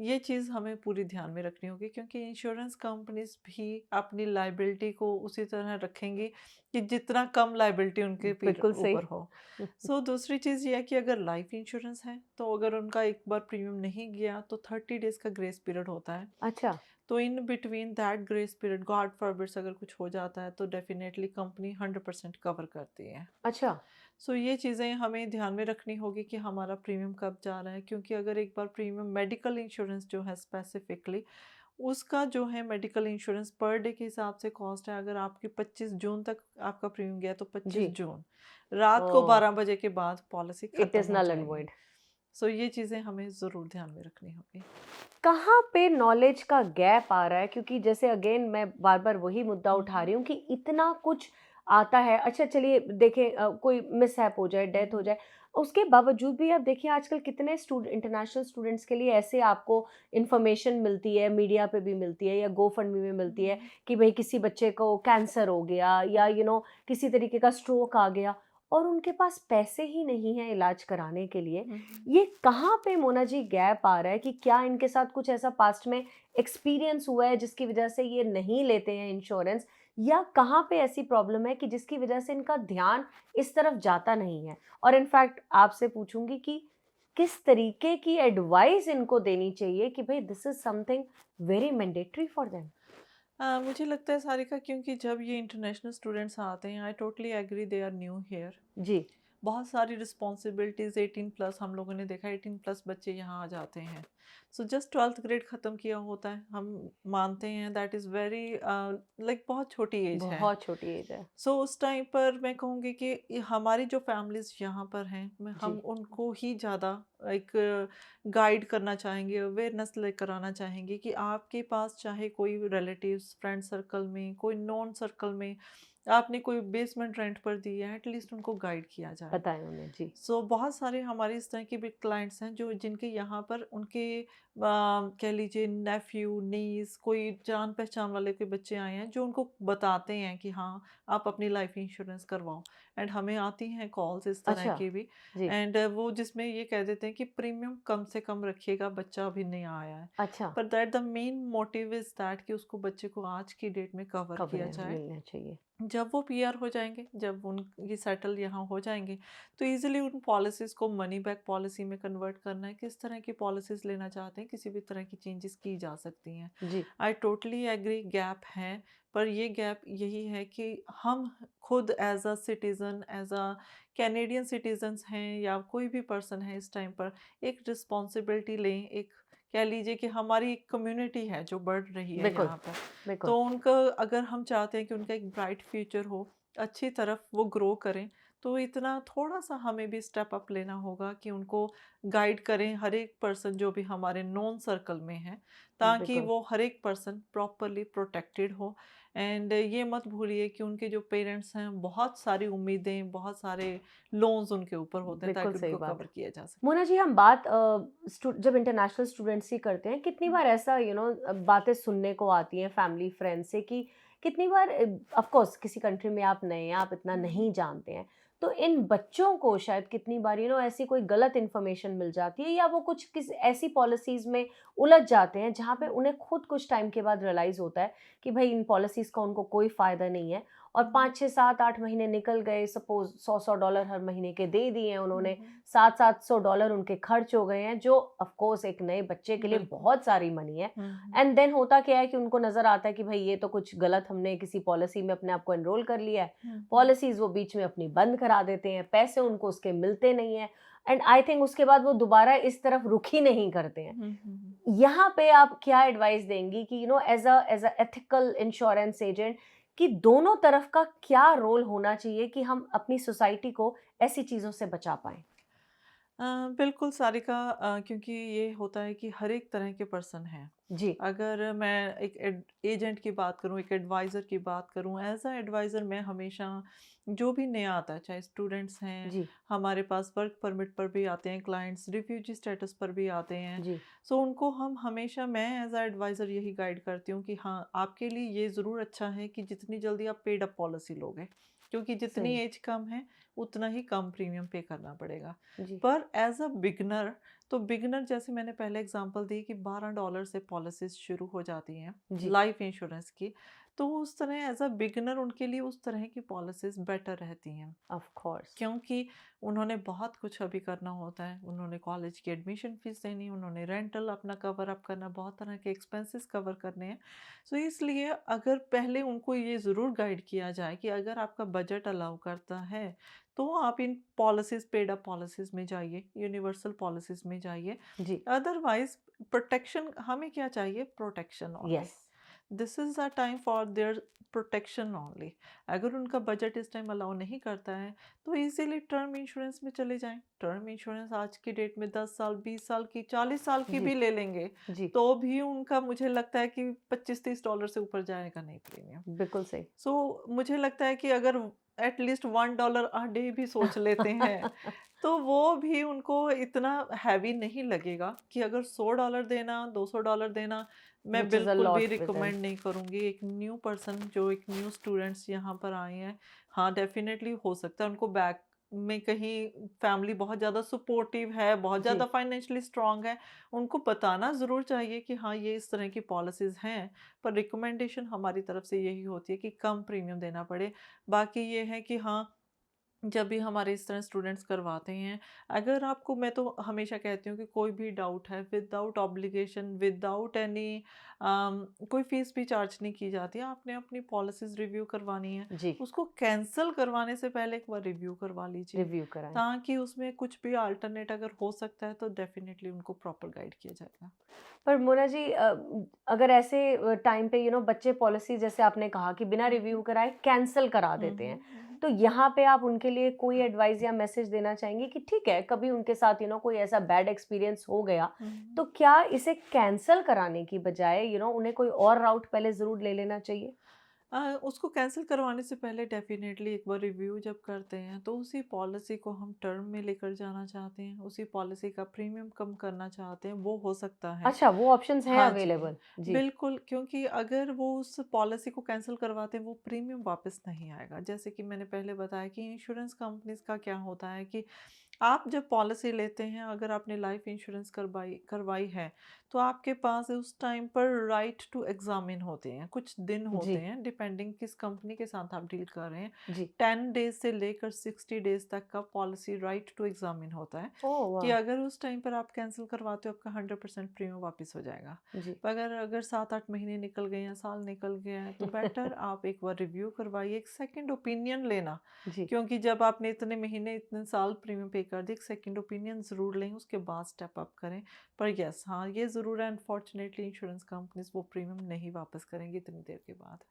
ये चीज़ हमें पूरी ध्यान में रखनी होगी, क्योंकि इंश्योरेंस कंपनीज़ भी अपनी लायबिलिटी को उसी तरह रखेंगी कि जितना कम लायबिलिटी उनके बिल्कुल सही। ऊपर हो। सो दूसरी चीज़ ये है कि अगर लाइफ इंश्योरेंस है, तो अगर उनका एक बार प्रीमियम नहीं गया, तो 30 डेज़ का ग्रेस पीरियड होता है। अच्छा। तो in between that grace period, God forbids अगर कुछ हो जाता है, तो डेफिनेटली कंपनी 100% कवर करती है। अच्छा। सो ये चीज़ें हमें ध्यान में रखनी होगी कि हमारा प्रीमियम कब जा रहा है, क्योंकि अगर एक बार प्रीमियम मेडिकल इंश्योरेंस जो है स्पेसिफिकली, उसका जो है मेडिकल इंश्योरेंस पर डे के हिसाब से कॉस्ट है। अगर आपकी 25 जून तक आपका प्रीमियम गया, तो 25 जी। जून रात को ओह! 12 बजे के बाद पॉलिसी इट ख़त्म इज़ हो नल एंड जाएगी। वॉइड। सो ये चीज़ें हमें ज़रूर ध्यान में रखनी होगी। कहाँ पे नॉलेज का गैप आ रहा है? क्योंकि जैसे अगेन मैं बार-बार वही मुद्दा उठा रही हूँ कि इतना कुछ आता है। अच्छा चलिए देखें, कोई मिसहैप हो जाए, डेथ हो जाए, उसके बावजूद भी आप देखिए आजकल कितने इंटरनेशनल स्टूडेंट्स के लिए ऐसे आपको इन्फॉर्मेशन मिलती है, मीडिया पे भी मिलती है, या गोफंडमी में मिलती है कि भई किसी बच्चे को कैंसर हो गया, या किसी तरीके का स्ट्रोक आ गया, और उनके पास पैसे ही नहीं हैं इलाज कराने के लिए। ये कहाँ पे मोना जी गैप आ रहा है? कि क्या इनके साथ कुछ ऐसा पास्ट में एक्सपीरियंस हुआ है जिसकी वजह से ये नहीं लेते हैं इंश्योरेंस, या कहाँ पे ऐसी प्रॉब्लम है कि जिसकी वजह से इनका ध्यान इस तरफ जाता नहीं है? और इनफैक्ट आपसे पूछूंगी कि किस तरीके की एडवाइस इनको देनी चाहिए कि भाई this is something very mandatory for them. मुझे लगता है सारिका, क्योंकि जब ये इंटरनेशनल स्टूडेंट्स आते हैं, I totally agree, they are new here. जी। बहुत सारी रिस्पॉन्सिबिलिटीज़, 18+ हम लोगों ने देखा, 18+ बच्चे यहाँ आ जाते हैं। सो जस्ट 12th ग्रेड ख़त्म किया होता है, हम मानते हैं दैट इज़ वेरी लाइक बहुत छोटी एज है। बहुत छोटी एज है। सो उस टाइम पर मैं कहूँगी कि हमारी जो फैमिलीज़ यहाँ पर हैं, हम जी। उनको ही ज़्यादा एक गाइड करना चाहेंगे, अवेयरनेस लेकर आना चाहेंगे कि आपके पास चाहे कोई रिलेटिव्स, फ्रेंड सर्कल में, कोई नॉन सर्कल में आपने कोई बेसमेंट रेंट पर दी है, एटलीस्ट उनको गाइड किया जाए। बताएं उन्हें। जी। सो बहुत सारे हमारे इस तरह के भी क्लाइंट्स हैं, जो जिनके यहाँ पर उनके कह लीजिए नेफ्यू, नीस, कोई जान पहचान वाले के बच्चे आए हैं, जो उनको बताते हैं कि हाँ, आप अपनी लाइफ इंश्योरेंस करवाओ। एंड हमें आती हैं कॉल्स इस तरह अच्छा। की भी। जी। एंड वो जिसमें ये कह देते हैं कि प्रीमियम कम से कम रखिएगा, बच्चा अभी नहीं आया है। अच्छा। पर that the main motive is that कि उसको बच्चे को आज की डेट में कवर किया कवरेज जाए। मिलना चाहिए। जब वो पीआर हो जाएँगे, जब उन ये सेटल यहाँ हो जाएँगे, तो ईज़िली उन पॉलिसीज़ को मनी बैक पॉलिसी में कन्वर्ट करना है, किस तरह की पॉलिसीज़ लेना चाहते हैं, किसी भी तरह की चेंजेस की जा सकती हैं। जी। आई टोटली एग्री, गैप है, पर ये गैप यही है कि हम खुद as a citizen, as a Canadian citizens हैं, या कोई भी पर्सन है इस टाइम पर, एक रिस्पॉन्सिबिलिटी लें, एक कह लीजिए कि हमारी एक कम्युनिटी है जो बढ़ रही है बिल्कुल। यहाँ पर। बिल्कुल। तो उनका, अगर हम चाहते हैं कि उनका एक ब्राइट फ्यूचर हो, अच्छी तरफ वो ग्रो करें, तो इतना थोड़ा-सा हमें भी स्टेप अप लेना होगा कि उनको गाइड करें हर एक पर्सन जो भी हमारे नॉन सर्कल में है, ताकि बिल्कुल। वो हर एक पर्सन प्रॉपरली प्रोटेक्टेड हो। एंड ये मत भूलिए कि उनके जो पेरेंट्स हैं, बहुत सारी उम्मीदें, बहुत सारे लोन्स उनके ऊपर होते हैं, बिल्कुल ताकि सही उनको बात। कवर किया जा सके। मोना जी, हम बात जब इंटरनेशनल स्टूडेंट्स की करते हैं, कितनी हम्म, बार ऐसा बातें सुनने को आती हैं फैमिली फ्रेंड से कि कितनी बार ऑफ कोर्स किसी कंट्री में आप नए हैं, आप इतना हम्म, नहीं जानते हैं, तो इन बच्चों को शायद कितनी बार ऐसी कोई गलत इन्फॉर्मेशन मिल जाती है, या वो कुछ किस ऐसी पॉलिसीज़ में उलझ जाते हैं जहाँ पे हम्म, उन्हें खुद कुछ टाइम के बाद रियलाइज़ होता है कि भई इन पॉलिसीज़ का उनको कोई फ़ायदा नहीं है, और हम्म, 5, 6, 7, 8 महीने निकल गए, सपोज़ $100-100 हर महीने के दे दिए हैं उन्होंने, हम्म, $700-700 उनके खर्च हो गए हैं, जो ऑफ कोर्स एक नए बच्चे के लिए बिल्कुल। बहुत सारी मनी है। हम्म, एंड देन होता क्या है कि उनको नज़र आता है कि भई ये तो कुछ गलत, हमने किसी पॉलिसी में अपने आप को एनरोल कर लिया है। हम्म, पॉलिसीज़ वो बीच में अपनी बंद करा देते हैं, पैसे उनको उसके मिलते नहीं हैं, एंड आई थिंक उसके बाद वो दोबारा इस तरफ रुख ही नहीं करते हैं। हम्म। यहाँ पे आप क्या एडवाइस देंगी कि as a ethical insurance agent, कि दोनों तरफ का क्या रोल होना चाहिए कि हम अपनी सोसाइटी को ऐसी चीज़ों से बचा पाएँ? बिल्कुल सारिका, क्योंकि ये होता है कि हर एक तरह के पर्सन हैं। जी, अगर मैं एक एजेंट की बात करूं, एक एडवाइज़र की बात करूं, एज अ एडवाइज़र मैं हमेशा जो भी नया आता है, चाहे स्टूडेंट्स हैं, जी, हमारे पास वर्क परमिट पर भी आते हैं क्लाइंट्स, रिफ्यूजी स्टेटस पर भी आते हैं। जी, सो उनको हम हमेशा, मैं एज अ एडवाइज़र यही गाइड करती हूँ कि हाँ, आपके लिए ये ज़रूर अच्छा है कि जितनी जल्दी आप पेड अप पॉलिसी लोगे, क्योंकि जितनी सही, एज कम है उतना ही कम प्रीमियम पे करना पड़ेगा। जी, पर एज अ बिगनर, तो बिगनर जैसे मैंने पहले एग्जांपल दी कि $12 से पॉलिसीज शुरू हो जाती हैं जी, लाइफ इंश्योरेंस की, तो उस तरह एज अ बिगनर उनके लिए उस तरह की पॉलिसीज बेटर रहती हैं, ऑफ कोर्स, क्योंकि उन्होंने बहुत कुछ अभी करना होता है। उन्होंने कॉलेज की एडमिशन फीस देनी, उन्होंने रेंटल अपना कवर अप करना, बहुत तरह के एक्सपेंसेस कवर करने हैं। सो इसलिए अगर पहले उनको ये ज़रूर गाइड किया जाए कि अगर आपका बजट अलाउ करता है, तो आप इन पॉलिसीज़, पेड अप पॉलिसीज़ में जाइए, यूनिवर्सल पॉलिसीज़ में जाइए। जी, अदरवाइज़ प्रोटेक्शन हमें क्या चाहिए? Protection only. Yes, this is a time for their protection only. अगर उनका बजट इस टाइम अलाउ नहीं करता है, तो इजीली टर्म इंश्योरेंस में चले जाएं। टर्म इंश्योरेंस आज की डेट में 10 साल, 20 साल की, 40 साल की जी, भी ले लेंगे, जी, तो भी उनका मुझे लगता है कि $25-30 से ऊपर जाएगा नहीं प्रीमियम। बिल्कुल सही। सो मुझे लगता है कि अगर एटलीस्ट $1 अ डे भी सोच लेते हैं, तो वो भी उनको इतना हैवी नहीं लगेगा कि अगर $100 देना, $200 देना, मैं व्हिच इज़ अ बिल्कुल भी लॉट विद देम। रिकमेंड नहीं करूँगी। एक न्यू पर्सन, जो एक न्यू स्टूडेंट्स यहाँ पर आए हैं, हाँ, डेफ़िनेटली हो सकता है उनको बैक में कहीं फैमिली बहुत ज़्यादा सपोर्टिव है, बहुत ज़्यादा जी, फाइनेंशियली स्ट्रॉन्ग है, उनको बताना ज़रूर चाहिए कि हाँ, ये इस तरह की पॉलिसीज़ हैं, पर रिकमेंडेशन हमारी तरफ से यही होती है कि कम प्रीमियम देना पड़े। बाकी ये है कि हाँ, जब भी हमारे इस तरह स्टूडेंट्स करवाते हैं, अगर आपको, मैं तो हमेशा कहती हूँ कि कोई भी डाउट है, विदाउट ऑब्लिगेशन, विदाउट एनी कोई फीस भी चार्ज नहीं की जाती है। आपने अपनी पॉलिसीज़ रिव्यू करवानी है, जी, उसको कैंसल करवाने से पहले एक बार रिव्यू करवा लीजिए, रिव्यू कराएँ। ताकि उसमें कुछ भी अल्टरनेट अगर हो सकता है, तो डेफ़िनेटली उनको प्रॉपर गाइड किया जाएगा। पर मोना जी, अगर ऐसे टाइम पे बच्चे पॉलिसी, जैसे आपने कहा कि बिना हुँ, रिव्यू हुँ। कराए कैंसल करा हुँ, देते हैं, हुँ, हुँ, हुँ। तो यहाँ पे आप उनके लिए कोई एडवाइस या मैसेज देना चाहेंगे कि ठीक है, कभी उनके साथ कोई ऐसा बैड एक्सपीरियंस हो गया, हुँ, हुँ। तो क्या इसे कैंसल कराने की बजाय उन्हें कोई और राउट पहले ज़रूर ले लेना चाहिए? उसको कैंसल करवाने से पहले डेफ़िनेटली एक बार रिव्यू जब करते हैं, तो उसी पॉलिसी को हम टर्म में लेकर जाना चाहते हैं, उसी पॉलिसी का प्रीमियम कम करना चाहते हैं, वो हो सकता है। अच्छा, वो ऑप्शंस हैं हाँ जी, अवेलेबल। जी, बिल्कुल, क्योंकि अगर वो उस पॉलिसी को कैंसल करवाते हैं, वो प्रीमियम वापस नहीं आएगा। जैसे कि मैंने पहले बताया कि इंश्योरेंस कंपनीज़ का क्या होता है कि आप जब पॉलिसी लेते हैं, अगर आपने लाइफ इंश्योरेंस करवाई करवाई है, तो आपके पास उस टाइम पर राइट टू एग्ज़ामिन होते हैं, कुछ दिन जी, होते हैं, डिपेंडिंग किस कंपनी के साथ आप डील कर रहे हैं। जी। 10 डेज़ से लेकर 60 डेज़ तक का पॉलिसी राइट टू एग्ज़ामिन होता है, ओह कि वाह! अगर उस टाइम पर आप कैंसल करवाते हो, आपका 100% प्रीमियम वापस हो जाएगा। जी। पर अगर 7-8 महीने निकल गए हैं, साल निकल गया है, तो बेटर आप एक बार रिव्यू करवाइए, एक सेकंड ओपिनियन लेना। जी। क्योंकि जब आपने इतने महीने, इतने साल प्रीमियम पे कर दिए, एक सेकंड ओपिनियन ज़रूर लें, उसके बाद स्टेप अप करें। पर येस, हाँ, ये ज़रूर है, अनफॉर्चुनेटली इंश्योरेंस कंपनीज़ वो प्रीमियम नहीं वापस करेंगी इतनी देर के बाद।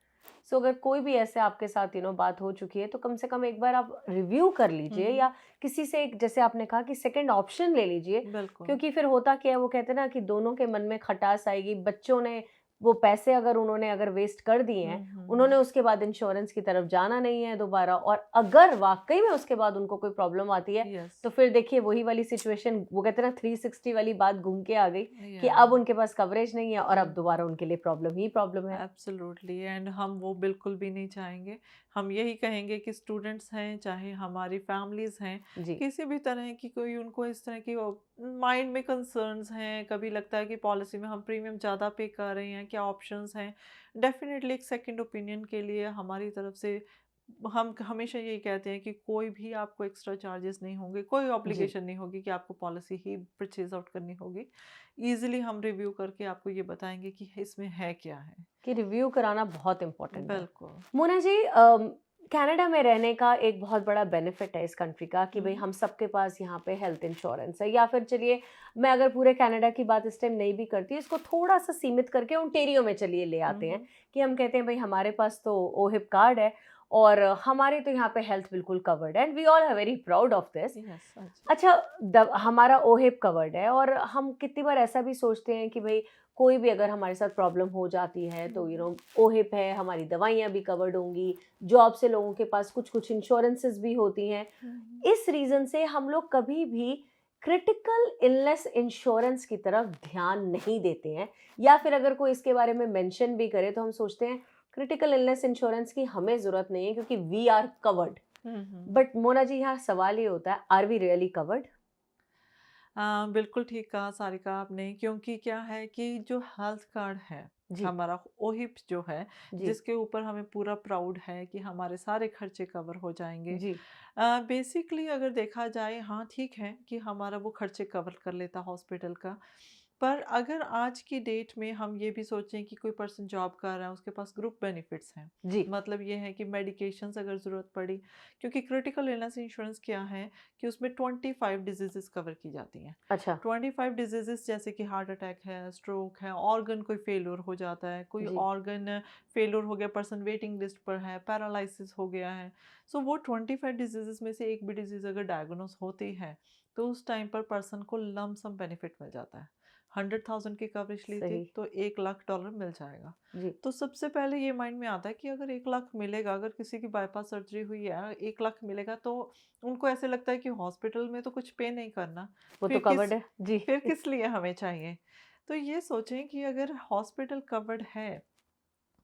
सो अगर कोई भी ऐसे आपके साथ बात हो चुकी है, तो कम से कम एक बार आप रिव्यू कर लीजिए, हम्म। या किसी से एक, जैसे आपने कहा कि सेकंड ऑप्शन ले लीजिए। बिल्कुल। क्योंकि फिर होता क्या है, वो कहते हैं ना कि दोनों के मन में खटास आएगी। बच्चों ने वो पैसे अगर उन्होंने अगर वेस्ट कर दिए हैं, उन्होंने उसके बाद इंश्योरेंस की तरफ जाना नहीं है दोबारा, और अगर वाकई में उसके बाद उनको कोई प्रॉब्लम आती है, यस। तो फिर देखिए वही वाली सिचुएशन, वो कहते हैं ना 360 वाली बात घूम के आ गई, कि या अब उनके पास कवरेज नहीं है और अब दोबारा उनके लिए प्रॉब्लम ही प्रॉब्लम है। एब्सोल्युटली, एंड हम वो बिल्कुल भी नहीं चाहेंगे। हम यही कहेंगे कि स्टूडेंट्स हैं, चाहे हमारी फैमिलीज़ हैं, जी, किसी भी तरह की कोई उनको इस तरह की माइंड में कंसर्न्स हैं, कभी लगता है कि पॉलिसी में हम प्रीमियम ज़्यादा पे कर रहे हैं, क्या ऑप्शंस हैं, डेफिनेटली एक सेकंड ओपिनियन के लिए हमारी तरफ से हम हमेशा यही कहते हैं कि कोई भी आपको एक्स्ट्रा चार्जेस नहीं होंगे, कोई जी, ऑब्लिगेशन नहीं होगी कि आपको पॉलिसी ही परचेज आउट करनी होगी। ईज़िली हम रिव्यू करके आपको ये बताएँगे कि इसमें है क्या है। कि रिव्यू कराना बहुत इम्पोर्टेंट है। बिल्कुल। मोना जी, कनाडा में रहने का एक बहुत बड़ा बेनिफिट है इस कंट्री का, कि हुँ, भाई हुँ। हम सबके पास यहाँ पे हेल्थ इंश्योरेंस है। या फिर चलिए, मैं अगर पूरे कनाडा की बात इस टाइम नहीं भी करती, इसको थोड़ा सा सीमित करके ओंटेरियो में चलिए ले हुँ, आते हैं, हुँ। कि हम कहते हैं भाई हमारे पास तो ओहिप कार्ड है, और हमारे तो यहाँ पे हेल्थ बिल्कुल कवर्ड है, and we all are very proud of this. Yes, अच्छा। अच्छा, हमारा ओहिप कवर्ड है, और हम कितनी बार ऐसा भी सोचते हैं कि भाई कोई भी अगर हमारे साथ प्रॉब्लम हो जाती है, हुँ, तो हुँ। ओहिप है, हमारी दवाइयाँ भी कवर्ड होंगी, जॉब से लोगों के पास कुछ कुछ इंश्योरेंसेस भी होती हैं। हुँ, हुँ। इस रीज़न से हम लोग कभी भी क्रिटिकल इलनेस इंश्योरेंस की तरफ ध्यान नहीं देते हैं, या फिर अगर कोई इसके बारे में मेंशन भी करे, तो हम सोचते हैं क्रिटिकल इलनेस इंश्योरेंस की हमें ज़रूरत नहीं है, क्योंकि we are covered. Hmm, hmm. But Mona ji, यहाँ सवाल ये होता है, आर वी रियली कवर्ड? बिल्कुल ठीक कहा सारिका आपने, क्योंकि क्या है कि जो हेल्थ कार्ड है, जी, हमारा ओहिप जो है, जी, जिसके ऊपर हमें पूरा प्राउड है कि हमारे सारे खर्चे कवर हो जाएँगे। जी, बेसिकली अगर देखा जाए, हाँ, ठीक है कि हमारा वो खर्चे कवर कर लेता हॉस्पिटल का। पर अगर आज की डेट में हम ये भी सोचें कि कोई पर्सन जॉब कर रहा है, उसके पास ग्रुप बेनिफिट्स हैं। जी, मतलब ये है कि मेडिकेशंस अगर ज़रूरत पड़ी, क्योंकि क्रिटिकल इलनेस इंश्योरेंस क्या है कि उसमें 25 डिजीज़ेज़ कवर की जाती हैं। अच्छा, 25 डिजीज़ेज़ जैसे कि हार्ट अटैक है, स्ट्रोक है, ऑर्गन कोई फेल्योर हो जाता है, कोई जी, ऑर्गन फेल्योर हो गया, पर्सन वेटिंग लिस्ट पर है, पैरालिसिस हो गया है। सो वो 25 डिजीज़ेज़ में से एक भी डिजीज़ अगर डायग्नोस होती है, तो उस टाइम पर पर्सन को लंप सम बेनिफिट मिल जाता है। 100,000 की कवरेज ली थी, सही, तो $1,00,000 मिल जाएगा। जी, तो सबसे पहले ये माइंड में आता है कि अगर 1,00,000 मिलेगा, अगर किसी की बाईपास सर्जरी हुई है, 1,00,000 मिलेगा, तो उनको ऐसे लगता है कि हॉस्पिटल में तो कुछ पे नहीं करना, वो तो फिर किस कवर्ड है, जी, फिर किस लिए हमें चाहिए? तो ये सोचें कि अगर हॉस्पिटल कवर्ड है,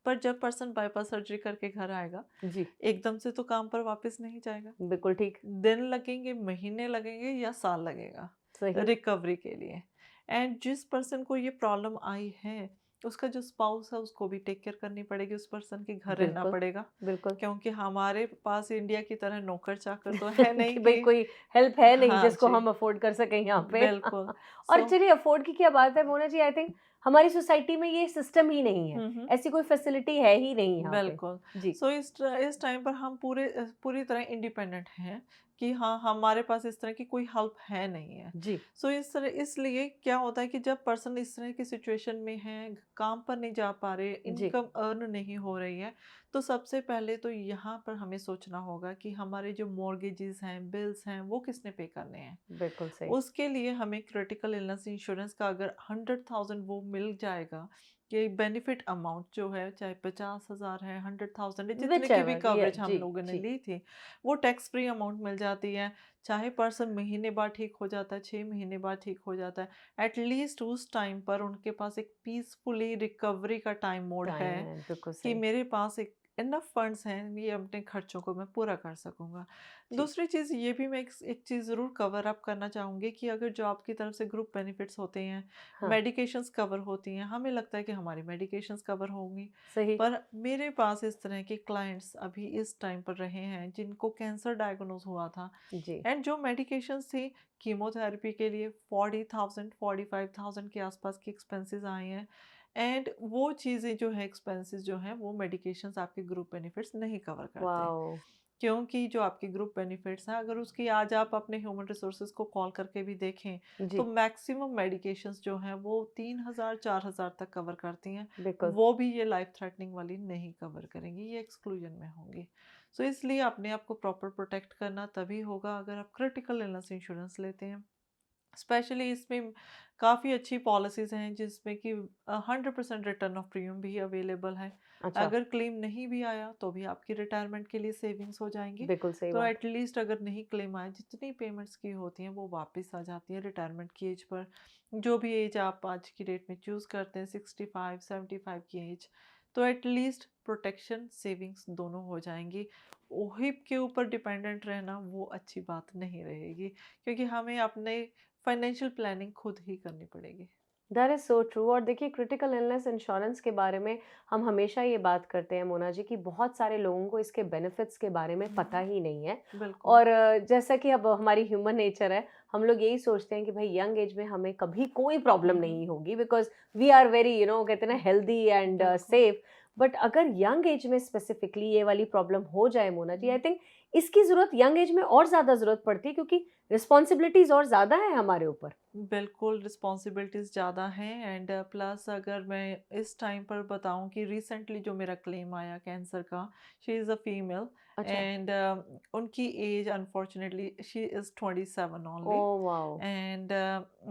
पर जब पर्सन बाईपास सर्जरी करके घर आएगा, जी, एकदम से तो काम पर वापस नहीं जाएगा। बिल्कुल ठीक, दिन लगेंगे, महीने लगेंगे या साल लगेगा सही, रिकवरी के लिए। एंड जिस पर्सन को ये प्रॉब्लम आई है, उसका जो स्पाउस है उसको भी टेक केयर करनी पड़ेगी, उस पर्सन के घर रहना बिल्कुल, पड़ेगा, बिल्कुल। क्योंकि हमारे पास इंडिया की तरह नौकर चाकर तो है नहीं कि भाई कि कोई हेल्प है नहीं हाँ जिसको जी, हम अफोर्ड कर सकें यहाँ पे। बिल्कुल। और सो चलिए, अफोर्ड की क्या बात है मोना जी, आई थिंक हमारी सोसाइटी में ये सिस्टम ही नहीं है, हुँ, हुँ। ऐसी कोई फैसिलिटी है ही नहीं यहाँ पे। बिल्कुल। जी, सो इस टाइम पर हम पूरी तरह इंडिपेंडेंट हैं कि हाँ, हमारे पास इस तरह की कोई हेल्प है नहीं है। जी, सो इसलिए क्या होता है कि जब पर्सन इस तरह की सिचुएशन में है, काम पर नहीं जा पा रहे, जी, इनकम अर्न नहीं हो रही है, तो सबसे पहले तो यहाँ पर हमें सोचना होगा कि हमारे जो मॉर्गेजेस हैं, बिल्स हैं, वो किसने पे करने हैं। बिल्कुल सही, उसके लिए हमें क्रिटिकल इलनेस इंश्योरेंस का अगर 100,000 वो मिल जाएगा, कि बेनिफिट अमाउंट जो है, चाहे 50,000 है, 100,000 है, जितने की भी व्हिचएवर, ये कवरेज हम जी, लोगों ने जी, ली थी, वो टैक्स फ्री अमाउंट मिल जाती है। चाहे पर्सन महीने बाद ठीक हो जाता है, 6 महीने बाद ठीक हो जाता है, एटलीस्ट उस टाइम पर उनके पास एक पीसफुली रिकवरी का टाइम मोड है टाइम है, बिल्कुल कि सही, मेरे पास एक इनफ फंड्स हैं, ये अपने खर्चों को मैं पूरा कर सकूँगा। जी, दूसरी चीज़ ये भी मैं एक चीज़ ज़रूर कवर अप करना चाहूँगी कि अगर जॉब की तरफ से ग्रुप बेनिफिट्स होते हैं, हाँ, मेडिकेशंस कवर होती हैं, हमें लगता है कि हमारी मेडिकेशंस कवर होंगी। सही, पर मेरे पास इस तरह के क्लाइंट्स अभी इस टाइम पर रहे हैं जिनको कैंसर डायग्नोज हुआ था, जी, एंड जो मेडिकेशंस थी कीमोथेरेपी के लिए 40,000 45,000 के आसपास की एक्सपेंसेस आए हैं, एंड वो चीज़ें जो है, एक्सपेंसेस जो हैं, वो मेडिकेशंस आपके ग्रुप बेनिफिट्स नहीं कवर करते। वाओ! क्योंकि जो आपकी ग्रुप बेनिफिट्स हैं, अगर उसकी आज आप अपने ह्यूमन रिसोर्सेज को कॉल करके भी देखें, तो जी, मैक्सिमम मेडिकेशंस जो हैं वो 3000 4000 तक कवर करती हैं। बिल्कुल। वो भी ये लाइफ थ्रेटनिंग वाली नहीं कवर करेंगी, ये एक्सक्लूजन में होंगी। सो इसलिए अपने आप को प्रॉपर प्रोटेक्ट करना तभी होगा अगर आप क्रिटिकल इलनेस इंश्योरेंस लेते हैं। स्पेशली इसमें काफ़ी अच्छी पॉलिसीज़ हैं जिसमें कि 100% रिटर्न ऑफ प्रीमियम भी अवेलेबल है। अच्छा, अगर क्लेम नहीं भी आया तो भी आपकी रिटायरमेंट के लिए सेविंग्स हो जाएँगी। बिल्कुल सही तो बात। एटलीस्ट अगर नहीं क्लेम आया, जितनी पेमेंट्स की होती हैं वो वापस आ जाती हैं रिटायरमेंट की एज पर। जो भी एज आप आज की डेट में चूज़ करते हैं, 65 75 की एज, तो एटलीस्ट प्रोटेक्शन सेविंग्स दोनों हो जाएँगी। ओहिप के ऊपर डिपेंडेंट रहना वो अच्छी बात नहीं रहेगी, क्योंकि हमें अपने फाइनेंशियल प्लानिंग खुद ही करनी पड़ेगी। That is so true. और देखिए क्रिटिकल इलनेस इंश्योरेंस के बारे में हम हमेशा ये बात करते हैं मोना जी कि बहुत सारे लोगों को इसके बेनिफिट्स के बारे में पता ही नहीं है। बिल्कुल। और जैसा कि अब हमारी ह्यूमन नेचर है, हम लोग यही सोचते हैं कि भाई यंग एज में हमें कभी कोई प्रॉब्लम नहीं होगी बिकॉज वी आर वेरी कहते हैं ना हेल्दी एंड बिल्कुल। सेफ। बट अगर यंग एज में स्पेसिफिकली ये वाली प्रॉब्लम हो जाए मोना जी, आई हुँ। थिंक इसकी ज़रूरत यंग एज में और ज़्यादा ज़रूरत पड़ती है क्योंकि रिस्पॉन्सिबिलिटीज़ और ज़्यादा है हमारे ऊपर। बिल्कुल, रिस्पॉन्सिबिलिटीज़ ज़्यादा हैं एंड प्लस अगर मैं इस टाइम पर बताऊँ कि रिसेंटली जो मेरा क्लेम आया कैंसर का, शी इज़ अ फीमेल अच्छा। एंड उनकी age unfortunately she is 27 oh only. Wow. And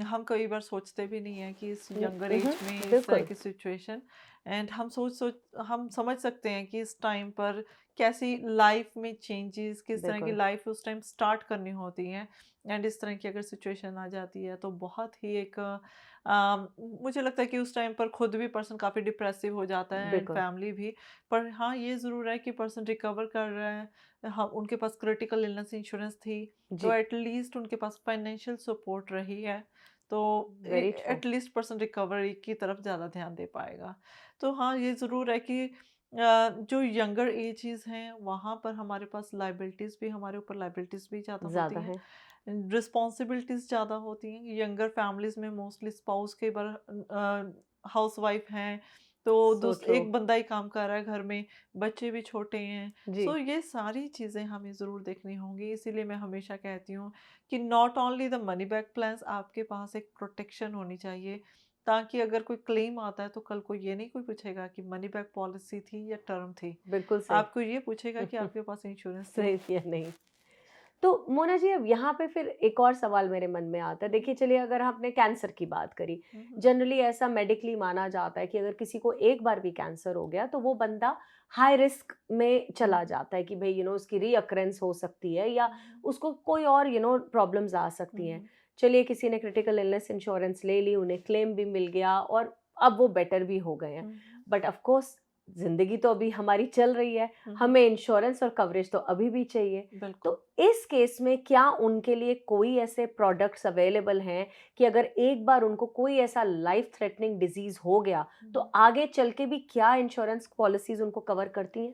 हम कई बार सोचते भी नहीं हैं कि इस यंगर उहुँ, एज में इस तरह बिल्कुल, की सिचुएशन, एंड हम हम समझ सकते हैं कि इस टाइम पर कैसी लाइफ में चेंजेस, किस तरह की बिल्कुल। लाइफ उस टाइम स्टार्ट करनी होती हैं। एंड इस तरह की अगर सिचुएशन आ जाती है तो बहुत ही एक मुझे लगता है कि उस टाइम पर खुद भी पर्सन काफ़ी डिप्रेसिव हो जाता है एंड बिल्कुल, फैमिली भी। पर हाँ, ये ज़रूर है कि पर्सन रिकवर कर रहा है। हाँ, उनके पास क्रिटिकल इलनेस इंश्योरेंस थी, तो जी, एटलीस्ट उनके पास फाइनेंशियल सपोर्ट रही है। तो very true. At least person recovery की तरफ ज़्यादा ध्यान दे पाएगा। तो हाँ, ये ज़रूर है कि जो यंगर एजेस हैं वहाँ पर हमारे पास लाइबिलिटीज़ भी, हमारे ऊपर लाइबिलिटीज़ भी ज़्यादा होती ज़्यादा हैं, है, रिस्पॉन्सिबिलिटीज़ ज़्यादा होती हैं। यंगर फैमिलीज़ में मोस्टली स्पाउस कई बार हाउसवाइफ हैं, तो सो ट्रू। एक बंदा ही काम कर रहा है घर में, बच्चे भी छोटे हैं। जी, सो ये सारी चीज़ें हमें ज़रूर देखनी होंगी। इसीलिए मैं हमेशा कहती हूँ कि not only the money back plans, आपके पास एक प्रोटेक्शन होनी चाहिए, ताकि अगर कोई क्लेम आता है तो कल को ये नहीं कोई पूछेगा कि मनी बैक पॉलिसी थी या टर्म थी। बिल्कुल सही। आपको ये पूछेगा कि आपके पास इंश्योरेंस थी। सही या नहीं। तो मोना जी अब यहाँ पे फिर एक और सवाल मेरे मन में आता है। देखिए चलिए अगर आपने कैंसर की बात करी, हुँ, हुँ। जनरली ऐसा मेडिकली माना जाता है कि अगर किसी को एक बार भी कैंसर हो गया तो वो बंदा हाई रिस्क में हुँ, चला हुँ। जाता है कि भई उसकी रीअकरेंस हो सकती है या हुँ, हुँ। उसको कोई और प्रॉब्लम्स आ हुँ, सकती हैं। हुँ। चलिए किसी ने क्रिटिकल इलनेस इंश्योरेंस ले ली, उन्हें क्लेम भी मिल गया और अब वो बेटर भी हो गए हैं। हुँ, हुँ। बट ऑफ कोर्स ज़िंदगी तो अभी हमारी चल रही है, हुँ, हुँ। हमें इंश्योरेंस और कवरेज तो अभी भी चाहिए। तो बिल्कुल। इस केस में क्या उनके लिए कोई ऐसे प्रोडक्ट्स अवेलेबल हैं कि अगर एक बार उनको कोई ऐसा लाइफ थ्रेटनिंग डिजीज़ हो गया, हुँ, तो हुँ। आगे चल के भी क्या इंश्योरेंस पॉलिसीज़ उनको कवर करती हैं?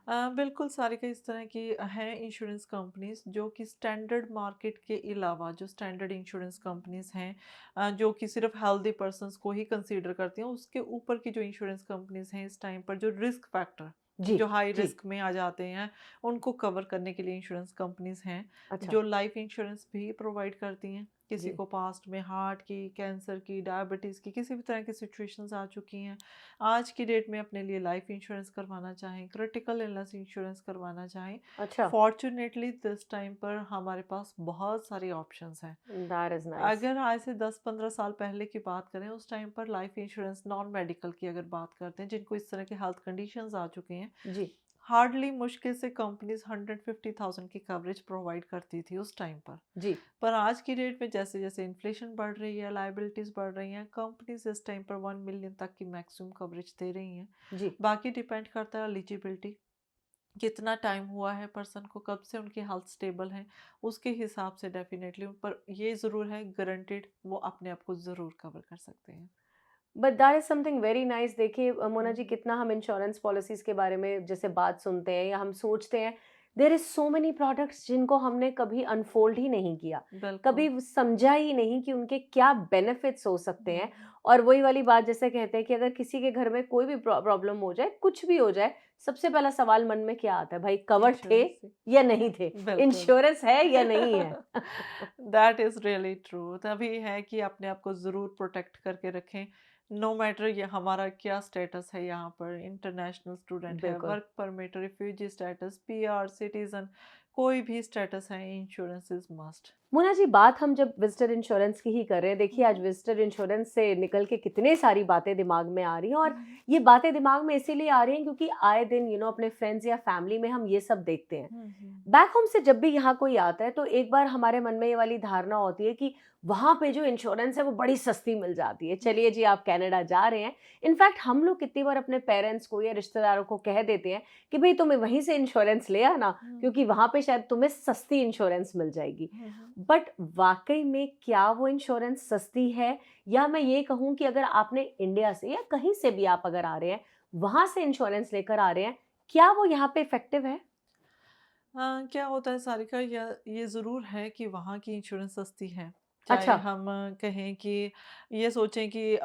बिल्कुल सारी का इस तरह की हैं इंश्योरेंस कंपनीज़ जो कि स्टैंडर्ड मार्केट के अलावा जो स्टैंडर्ड इंश्योरेंस कंपनीज़ हैं, जो कि सिर्फ हेल्दी पर्सन्स को ही कंसीडर करती हैं, उसके ऊपर की जो इंश्योरेंस कंपनीज़ हैं इस टाइम पर जो रिस्क फैक्टर, जी, जो हाई जी। रिस्क में आ जाते हैं, उनको कवर करने के लिए इंश्योरेंस कंपनीज़ हैं, अच्छा, जो लाइफ इंश्योरेंस भी प्रोवाइड करती हैं। किसी जी। को पास्ट में हार्ट की, कैंसर की, डायबिटीज़ की, किसी भी तरह की सिचुएशंस आ चुकी हैं, आज की डेट में अपने लिए लाइफ इंश्योरेंस करवाना चाहें, क्रिटिकल इलनेस इंश्योरेंस करवाना चाहें, अच्छा, फॉर्च्यूनेटली दिस टाइम पर हमारे पास बहुत सारे ऑप्शंस हैं। That is nice. अगर आज से 10-15 साल पहले की बात करें, उस टाइम पर लाइफ इंश्योरेंस नॉन मेडिकल की अगर बात करते हैं, जिनको इस तरह के हेल्थ कंडीशंस आ चुके हैं, जी, हार्डली मुश्किल से कंपनीज 150,000 की कवरेज प्रोवाइड करती थी उस टाइम पर। जी, पर आज की डेट में जैसे जैसे इन्फ्लेशन बढ़ रही है, लाइबिलिटीज़ बढ़ रही हैं, कंपनीज इस टाइम पर 1 मिलियन तक की मैक्सिमम कवरेज दे रही हैं। जी। बाकी डिपेंड करता है एलिजिबिलिटी, कितना टाइम हुआ है पर्सन को, कब से उनकी हेल्थ स्टेबल है, उसके हिसाब से डेफिनेटली। पर ये ज़रूर है गारंटेड वो अपने आप को ज़रूर कवर कर सकते हैं। But that is something very nice. देखिए मोना हुँ, जी हुँ। कितना हम इंश्योरेंस पॉलिसीज़ के बारे में जैसे बात सुनते हैं या हम सोचते हैं, there is so many products जिनको हमने कभी अनफ़ोल्ड ही नहीं किया, बिल्कुल। कभी समझा ही नहीं कि उनके क्या बेनिफिट्स हो सकते हुँ, हैं। हुँ। और वही वाली बात जैसे कहते हैं कि अगर किसी के घर में कोई भी प्रॉब्लम हो जाए, कुछ भी हो जाए, सबसे पहला सवाल मन में क्या आता है, भाई कवर्ड थे इंश्योरेंस या नहीं थे, बिल्कुल इंश्योरेंस है या नहीं है? That is really true. तभी है कि अपने आप को जरूर प्रोटेक्ट करके रखें। नो मैटर ये हमारा क्या स्टेटस है, यहाँ पर इंटरनेशनल स्टूडेंट है, बिल्कुल। Work permit, refugee status, PR, citizen, कोई भी स्टेटस है, insurance is must. Mona ji, बात हम जब विजिटर इंश्योरेंस की ही कर रहे हैं, देखिए आज विजिटर इंश्योरेंस से निकल के कितने सारी बातें दिमाग में आ रही हैं, और ये बातें दिमाग में इसीलिए आ रही हैं क्योंकि आए दिन अपने फ्रेंड्स या फैमिली में हम ये सब देखते हैं। बैक होम से जब भी यहाँ कोई आता है तो एक बार हमारे मन में ये वाली धारणा होती है कि वहाँ पे जो इंश्योरेंस है वो बड़ी सस्ती मिल जाती है। चलिए जी, आप कनाडा जा रहे हैं, इनफैक्ट हम लोग कितनी बार अपने पेरेंट्स को या रिश्तेदारों को कह देते हैं कि भाई तुम्हें वहीं से इंश्योरेंस ले आना, क्योंकि वहाँ पे शायद तुम्हें सस्ती इंश्योरेंस मिल जाएगी। बट वाकई में क्या वो इंश्योरेंस सस्ती है, या मैं ये कहूँ कि अगर आपने इंडिया से या कहीं से भी आप अगर आ रहे हैं वहाँ से इंश्योरेंस लेकर आ रहे हैं, क्या वो यहाँ पे इफेक्टिव है? क्या होता है सारिका, ये ज़रूर है कि वहाँ की इंश्योरेंस सस्ती है। चाहे अच्छा। हम कहें कि ये सोचें कि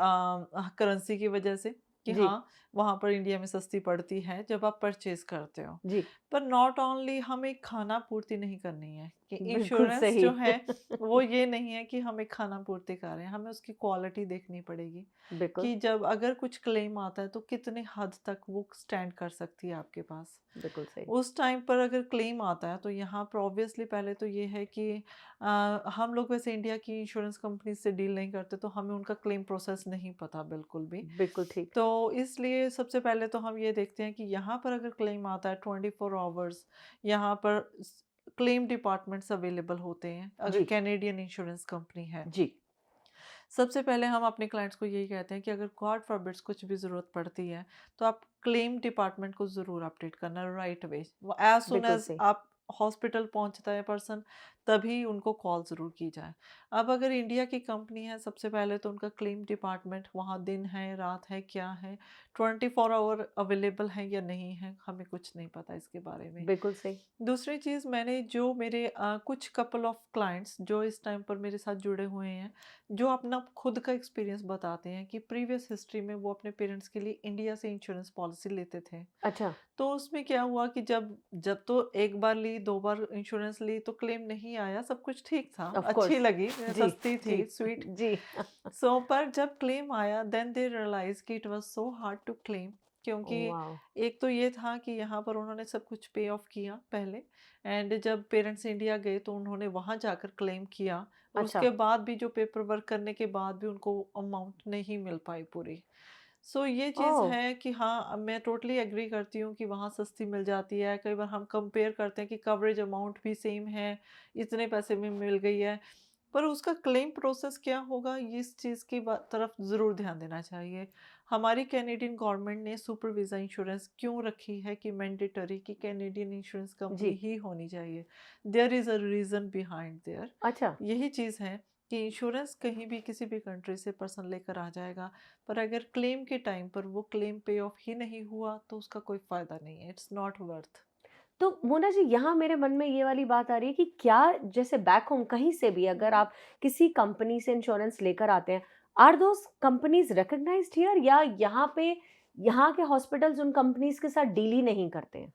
करेंसी की वजह से कि जी। हाँ, वहाँ पर इंडिया में सस्ती पड़ती है जब आप परचेज़ करते हो। जी। पर नॉट ओनली हमें खाना पूर्ति नहीं करनी है कि बिल्कुल इंश्योरेंस सही। जो है वो ये नहीं है कि हमें खाना पूर्ति कर रहे हैं, हमें उसकी क्वालिटी देखनी पड़ेगी बिल्कुल। कि जब अगर कुछ क्लेम आता है तो कितने हद तक वो स्टैंड कर सकती है आपके पास। बिल्कुल सही। उस टाइम पर अगर क्लेम आता है तो यहाँ पर ऑब्वियसली पहले तो ये है कि हम लोग वैसे इंडिया की इंश्योरेंस कंपनी से डील नहीं करते, तो हमें उनका क्लेम प्रोसेस नहीं पता बिल्कुल भी। बिल्कुल ठीक। तो इसलिए सबसे पहले तो हम ये देखते हैं कि यहाँ पर अगर क्लेम आता है 24 आवर्स यहाँ पर क्लेम डिपार्टमेंट्स अवेलेबल होते हैं अगर जी। कैनेडियन इंश्योरेंस कंपनी है। जी। सबसे पहले हम अपने क्लाइंट्स को यही कहते हैं कि अगर गॉड फॉरबिड्स कुछ भी ज़रूरत पड़ती है तो आप क्लेम डिपार्टमेंट को ज़रूर अपडेट करना राइट वे। एज सुन बिल्कुल एज सही। आप हॉस्पिटल पहुंचता है पर्सन, तभी उनको कॉल ज़रूर की जाए। अब अगर इंडिया की कंपनी है, सबसे पहले तो उनका क्लेम डिपार्टमेंट वहाँ दिन है रात है क्या है, 24 आवर अवेलेबल है या नहीं है, हमें कुछ नहीं पता इसके बारे में। बिल्कुल सही। दूसरी चीज़, मैंने जो मेरे कुछ कपल ऑफ क्लाइंट्स जो इस टाइम पर मेरे साथ जुड़े हुए हैं, जो अपना खुद का एक्सपीरियंस बताते हैं कि प्रीवियस हिस्ट्री में वो अपने पेरेंट्स के लिए इंडिया से इंश्योरेंस पॉलिसी लेते थे। अच्छा। तो उसमें क्या हुआ कि जब जब तो एक बार ली, दो बार इंश्योरेंस ली तो क्लेम नहीं आया, सब कुछ ठीक था, ऑफ अच्छी कोर्स। लगी, जी। सस्ती जी। थी, स्वीट। जी। सो पर जब क्लेम आया देन दे रियलाइज कि it was so hard to claim, क्योंकि वाओ। एक तो ये था कि यहाँ पर उन्होंने सब कुछ पे ऑफ किया पहले, एंड जब पेरेंट्स इंडिया गए तो उन्होंने वहाँ जाकर क्लेम किया, और अच्छा। उसके बाद भी जो पेपर वर्क करने के बाद भी उनको अमाउंट नहीं मिल पाई पूरी। सो ये चीज़ ओह। है कि हाँ, मैं टोटली एग्री करती हूँ कि वहाँ सस्ती मिल जाती है। कई बार हम कंपेयर करते हैं कि कवरेज अमाउंट भी सेम है, इतने पैसे में मिल गई है, पर उसका क्लेम प्रोसेस क्या होगा, इस चीज़ की तरफ ज़रूर ध्यान देना चाहिए। हमारी कैनेडियन गवर्नमेंट ने सुपर वीज़ा इंश्योरेंस क्यों रखी है कि मैंडेटरी कि कैनेडियन इंश्योरेंस कंपनी जी। ही होनी चाहिए। There is a reason behind there. अच्छा। यही चीज़ है कि इंश्योरेंस कहीं भी किसी भी कंट्री से पर्सन लेकर आ जाएगा, पर अगर क्लेम के टाइम पर वो क्लेम पे ऑफ ही नहीं हुआ तो उसका कोई फ़ायदा नहीं है, इट्स नॉट वर्थ। तो मोना जी, यहाँ मेरे मन में ये वाली बात आ रही है कि क्या जैसे बैक होम कहीं से भी अगर आप किसी कंपनी से इंश्योरेंस लेकर आते हैं, are those companies recognised here, या यहाँ पे यहाँ के हॉस्पिटल्स उन कंपनीज के साथ डील ही नहीं करते हैं?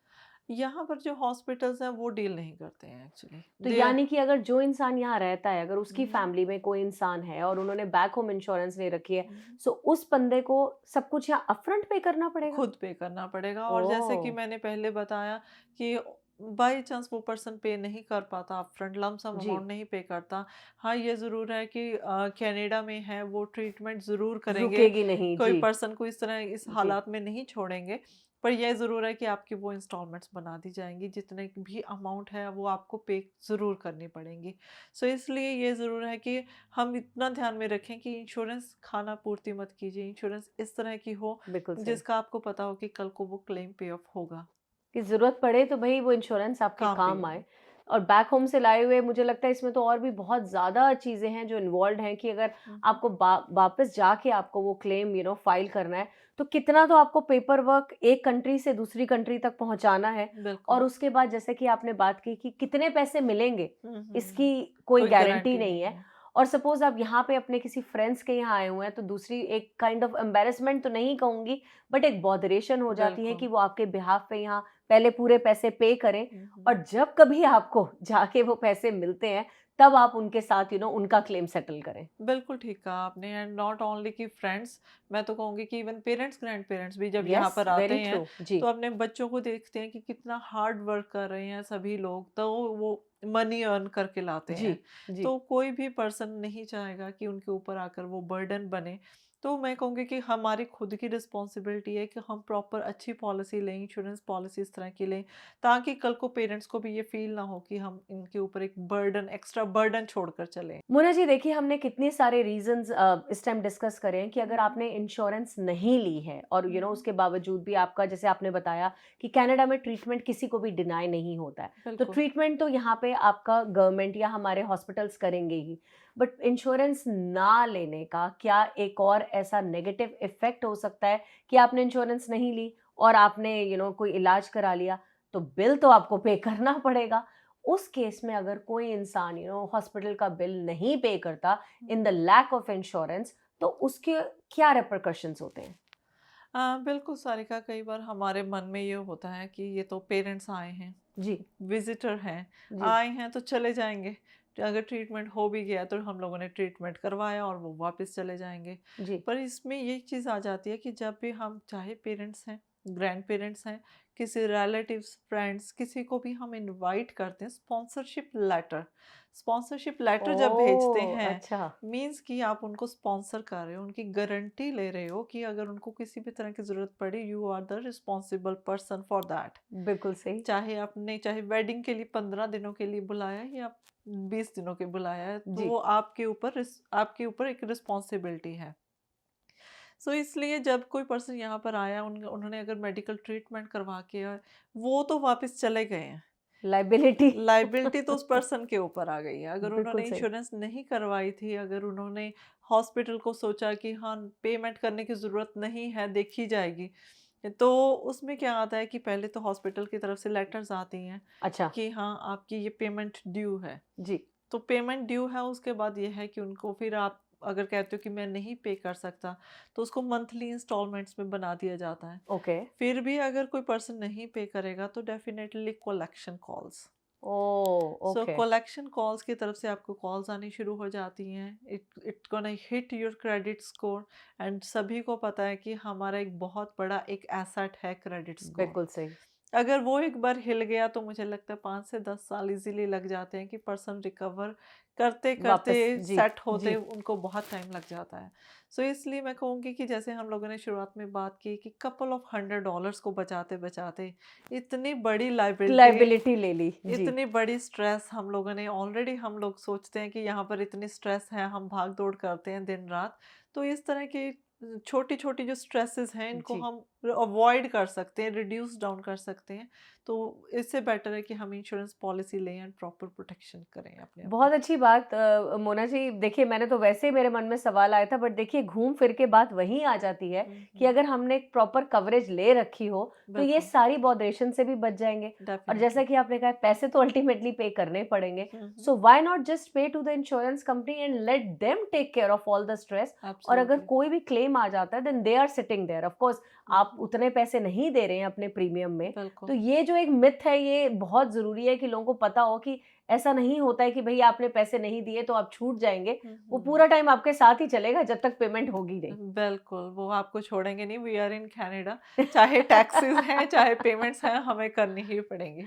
यहाँ पर जो हॉस्पिटल्स हैं वो डील नहीं करते हैं एक्चुअली, तो दे यानी कि अगर जो इंसान यहाँ रहता है, अगर उसकी हम्म, फैमिली में कोई इंसान है और उन्होंने बैक होम इंश्योरेंस ले रखी है, हम्म, सो उस बंदे को सब कुछ यहाँ अपफ्रंट पे करना पड़ेगा? खुद पे करना पड़ेगा। और जैसे कि ओह। मैंने पहले बताया कि बाई चांस वो पर्सन पे नहीं कर पाता, अपफ्रंट लम सम जी। अमाउंट नहीं पे करता, हाँ ये ज़रूर है कि कनाडा में है वो ट्रीटमेंट ज़रूर करेंगे, रुकेगी नहीं। कोई जी। पर्सन को इस तरह इस जी। हालात में नहीं छोड़ेंगे। पर यह ज़रूर है कि आपकी वो इंस्टॉलमेंट्स बना दी जाएंगी, जितने भी अमाउंट है वो आपको पे ज़रूर करनी पड़ेंगी। सो इसलिए ये ज़रूर है कि हम इतना ध्यान में रखें कि इंश्योरेंस खाना पूर्ति मत कीजिए, इंश्योरेंस इस तरह की हो बिल्कुल सही। जिसका आपको पता हो कि कल को वो क्लेम पे ऑफ होगा, कि ज़रूरत पड़े तो भई वो इंश्योरेंस आपके काम भी काम आए। आए। और बैक होम से लाए हुए मुझे लगता है इसमें तो और भी बहुत ज़्यादा चीज़ें हैं जो इन्वॉल्व्ड हैं कि अगर हम्म, आपको वापस जाके आपको वो क्लेम फाइल करना है, तो कितना तो आपको पेपर वर्क एक कंट्री से दूसरी कंट्री तक पहुँचाना है, और बिल्कुल। उसके बाद जैसे कि आपने बात की कि कितने पैसे मिलेंगे, हम्म, इसकी कोई कोई गारंटी गारंटी नहीं नहीं है। है। और सपोज आप यहाँ पे अपने किसी फ्रेंड्स के यहाँ आए हुए हैं, तो दूसरी एक काइंड ऑफ एम्बेरसमेंट तो नहीं कहूंगी, बट एक बॉदरेशन हो जाती है बिल्कुल। कि वो आपके बिहाफ पे यहाँ पहले पूरे पैसे पे करें, हम्म। और जब कभी आपको जाके वो पैसे मिलते हैं तब आप उनके साथ उनका क्लेम सेटल करें। बिल्कुल ठीक कहा आपने। एंड नॉट ओनली कि फ्रेंड्स, मैं तो कहूँगी कि इवन पेरेंट्स ग्रैंड पेरेंट्स भी जब यहाँ यस, पर आते वेरी हैं ट्रू जी। तो अपने बच्चों को देखते हैं कि कितना हार्ड वर्क कर रहे हैं सभी लोग, तो वो मनी अर्न करके लाते जी। हैं। जी। तो कोई भी पर्सन नहीं चाहेगा कि उनके ऊपर आकर वो बर्डन बने। तो मैं कहूँगी कि हमारी खुद की रिस्पॉन्सिबिलिटी है कि हम प्रॉपर अच्छी पॉलिसी लें, इंश्योरेंस पॉलिसी इस तरह की लें, ताकि कल को पेरेंट्स को भी ये फील ना हो कि हम इनके ऊपर एक बर्डन, एक्स्ट्रा बर्डन छोड़कर चलें। मोना जी, देखिए हमने कितने सारे रीजंस इस टाइम डिस्कस करे हैं कि अगर आपने इंश्योरेंस नहीं ली है और उसके बावजूद भी आपका, जैसे आपने बताया कि कनाडा में ट्रीटमेंट किसी को भी डिनाई नहीं होता है, तो बिल्कुल। ट्रीटमेंट तो यहाँ पे आपका गवर्नमेंट या हमारे हॉस्पिटल्स करेंगे ही, बट इंश्योरेंस ना लेने का क्या एक और ऐसा नेगेटिव इफेक्ट हो सकता है कि आपने इंश्योरेंस नहीं ली और आपने कोई इलाज करा लिया, तो बिल तो आपको पे करना पड़ेगा। उस केस में अगर कोई इंसान हॉस्पिटल का बिल नहीं पे करता in the lack of insurance, तो उसके क्या रिपरकशंस होते हैं? बिल्कुल सारिका, कई बार हमारे मन में ये होता है कि ये तो पेरेंट्स आए हैं, जी। विजिटर हैं, जी। आए हैं तो चले जाएंगे। अगर ट्रीटमेंट हो भी गया तो हम लोगों ने ट्रीटमेंट करवाया और वो वापस चले जाएंगे। जी। पर इसमें ये चीज़ आ जाती है कि जब भी हम, चाहे पेरेंट्स हैं, ग्रैंड पेरेंट्स हैं, किसी रिलेटिव्स, फ्रेंड्स, किसी को भी हम इनवाइट करते हैं, स्पॉन्सरशिप लेटर जब भेजते ओह हैं, अच्छा। मीन्स कि आप उनको स्पॉन्सर कर रहे हो, उनकी गारंटी ले रहे हो कि अगर उनको किसी भी तरह की ज़रूरत पड़ी, you are the responsible person for that. बिल्कुल सही। चाहे वेडिंग के लिए 15 दिनों के लिए बुलाया है या 20 दिनों के बुलाया है, तो जी। वो आपके ऊपर एक रिस्पॉन्सिबिलिटी है। सो इसलिए जब कोई पर्सन यहाँ पर आया, उन्होंने अगर मेडिकल ट्रीटमेंट करवा के वो तो वापस चले गए हैं, लाइबिलिटी। लाइबिलिटी तो उस पर्सन के ऊपर आ गई है। अगर बिल्कुल उन्होंने सही। इंश्योरेंस नहीं करवाई थी, अगर उन्होंने हॉस्पिटल को सोचा कि हाँ, पेमेंट करने की ज़रूरत नहीं है, देखी जाएगी, तो उसमें क्या आता है कि पहले तो हॉस्पिटल की तरफ से लेटर्स आती हैं अच्छा। कि हाँ, आपकी ये पेमेंट ड्यू है। जी। तो पेमेंट ड्यू है, उसके बाद ये है कि उनको फिर आप अगर कहते हो कि मैं नहीं पे कर सकता, तो उसको मंथली इंस्टॉलमेंट्स में बना दिया जाता है। ओके। फिर भी अगर कोई पर्सन नहीं पे करेगा तो डेफिनेटली कलेक्शन कॉल्स। ओह सो ओके। कलेक्शन कॉल्स की तरफ से आपको कॉल्स आनी शुरू हो जाती हैं। It gonna hit your credit score. And सभी को पता है कि हमारा एक बहुत बड़ा एक एसेट है क्रेडिट स्कोर। बिल्कुल सही। अगर वो एक बार हिल गया तो मुझे लगता है 5 से 10 साल इजीली लग जाते हैं कि पर्सन रिकवर करते करते, वापस जी। सेट होते जी। उनको बहुत टाइम लग जाता है। सो इसलिए मैं कहूँगी कि जैसे हम लोगों ने शुरुआत में बात की कि कपल ऑफ $100 को बचाते बचाते इतनी बड़ी लाइबिलिटी, लाइबिलिटी ले ली जी। इतनी बड़ी स्ट्रेस हम लोगों ने ऑलरेडी, हम लोग सोचते हैं कि यहाँ पर इतनी स्ट्रेस है, हम भाग दौड़ करते हैं दिन रात। तो इस तरह की छोटी छोटी जो स्ट्रेसेस हैं, इनको जी। हम अवॉइड कर सकते हैं, रिड्यूस डाउन कर सकते हैं। तो इससे बेटर है कि हम इंश्योरेंस पॉलिसी लें एंड प्रॉपर प्रोटेक्शन करें अपने आप बहुत को। अच्छी बात मोना जी, देखिए मैंने तो वैसे ही मेरे मन में सवाल आया था, बट देखिए घूम फिर के बात वहीं आ जाती है कि अगर हमने एक प्रॉपर कवरेज ले रखी हो तो ये बिल्कुल। सारी बॉदरेशन से भी बच जाएंगे। और जैसा डेफिनेटली। कि आपने कहा, पैसे तो अल्टीमेटली पे करने पड़ेंगे, so why not just pay to the insurance company and let them take care of all the stress. और अगर एब्सोल्युटली। कोई भी क्लेम आ जाता है then they are sitting there, of course आप उतने पैसे नहीं दे रहे हैं अपने प्रीमियम में। तो बिल्कुल। ये जो एक मिथ है, ये बहुत जरूरी है कि लोगों को पता हो कि ऐसा नहीं होता है कि भई आपने पैसे नहीं दिए तो आप छूट जाएँगे। वो पूरा टाइम आपके साथ ही चलेगा जब तक पेमेंट होगी नहीं। बिल्कुल, वो आपको छोड़ेंगे नहीं। वी आर इन कनाडा, चाहे टैक्सेस हैं, चाहे पेमेंट्स हैं, हमें करनी ही पड़ेंगी।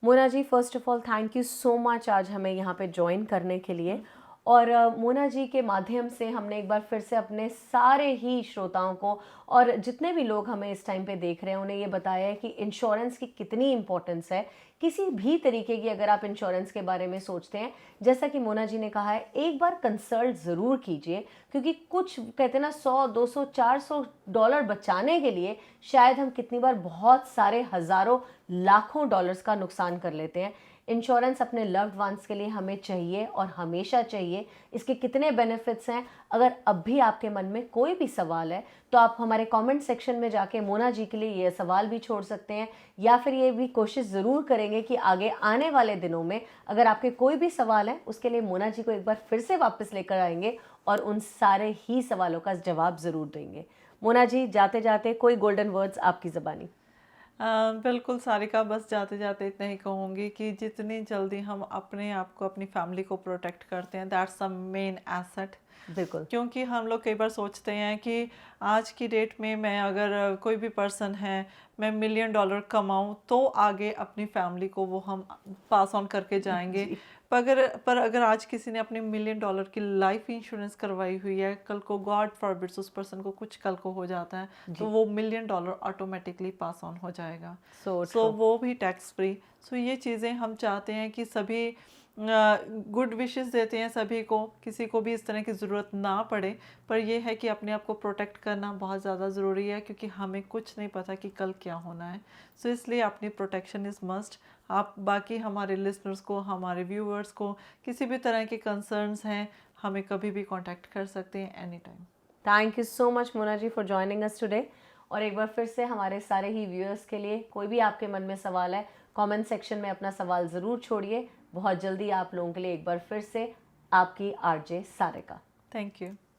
Mona ji, first of all thank you so much आज हमें यहाँ पे जॉइन करने के लिए। और मोना जी के माध्यम से हमने एक बार फिर से अपने सारे ही श्रोताओं को और जितने भी लोग हमें इस टाइम पे देख रहे हैं, उन्हें ये बताया है कि इंश्योरेंस की कितनी इंपॉर्टेंस है। किसी भी तरीके की अगर आप इंश्योरेंस के बारे में सोचते हैं, जैसा कि मोना जी ने कहा है, एक बार कंसल्ट ज़रूर कीजिए, क्योंकि कुछ कहते हैं ना, 100, 200, $400 बचाने के लिए शायद हम कितनी बार बहुत सारे हज़ारों लाखों डॉलर्स का नुकसान कर लेते हैं। इंश्योरेंस अपने लव्ड वंस के लिए हमें चाहिए और हमेशा चाहिए। इसके कितने बेनिफिट्स हैं, अगर अब भी आपके मन में कोई भी सवाल है तो आप हमारे कमेंट सेक्शन में जाके मोना जी के लिए ये सवाल भी छोड़ सकते हैं, या फिर ये भी कोशिश ज़रूर करेंगे कि आगे आने वाले दिनों में अगर आपके कोई भी सवाल है उसके लिए मोना जी को एक बार फिर से वापस लेकर आएंगे और उन सारे ही सवालों का जवाब ज़रूर देंगे। मोना जी, जाते जाते कोई गोल्डन वर्ड्स आपकी ज़बानी? बिल्कुल सारिका, बस जाते जाते इतना ही कहूँगी कि जितनी जल्दी हम अपने आप को, अपनी फैमिली को प्रोटेक्ट करते हैं, दैट्स द मेन एसेट। बिल्कुल। क्योंकि हम लोग कई बार सोचते हैं कि आज की डेट में मैं अगर कोई भी पर्सन है, मैं मिलियन डॉलर कमाऊं तो आगे अपनी फैमिली को वो हम पास ऑन करके जाएंगे। जी। पर अगर आज किसी ने अपनी मिलियन डॉलर की लाइफ इंश्योरेंस करवाई हुई है, कल को गॉड फॉरबिड्स उस पर्सन को कुछ कल को हो जाता है तो जी। वो million dollar automatically pass on हो जाएगा। सो सो वो भी टैक्स फ्री। सो ये चीज़ें हम चाहते हैं कि सभी गुड विशेस देते हैं सभी को, किसी को भी इस तरह की ज़रूरत ना पड़े, पर यह है कि अपने आप को प्रोटेक्ट करना बहुत ज़्यादा ज़रूरी है क्योंकि हमें कुछ नहीं पता कि कल क्या होना है। सो इसलिए अपनी प्रोटेक्शन इज़ मस्ट। आप बाकी हमारे लिसनर्स को, हमारे व्यूअर्स को किसी भी तरह के कंसर्न्स हैं, हमें कभी भी कांटेक्ट कर सकते हैं any time. Thank you so much Mona ji for joining us today. और एक बार फिर से हमारे सारे ही व्यूअर्स के लिए, कोई भी आपके मन में सवाल है कमेंट सेक्शन में अपना सवाल ज़रूर छोड़िए। बहुत जल्दी आप लोगों के लिए एक बार फिर से आपकी आरजे सारिका। Thank you.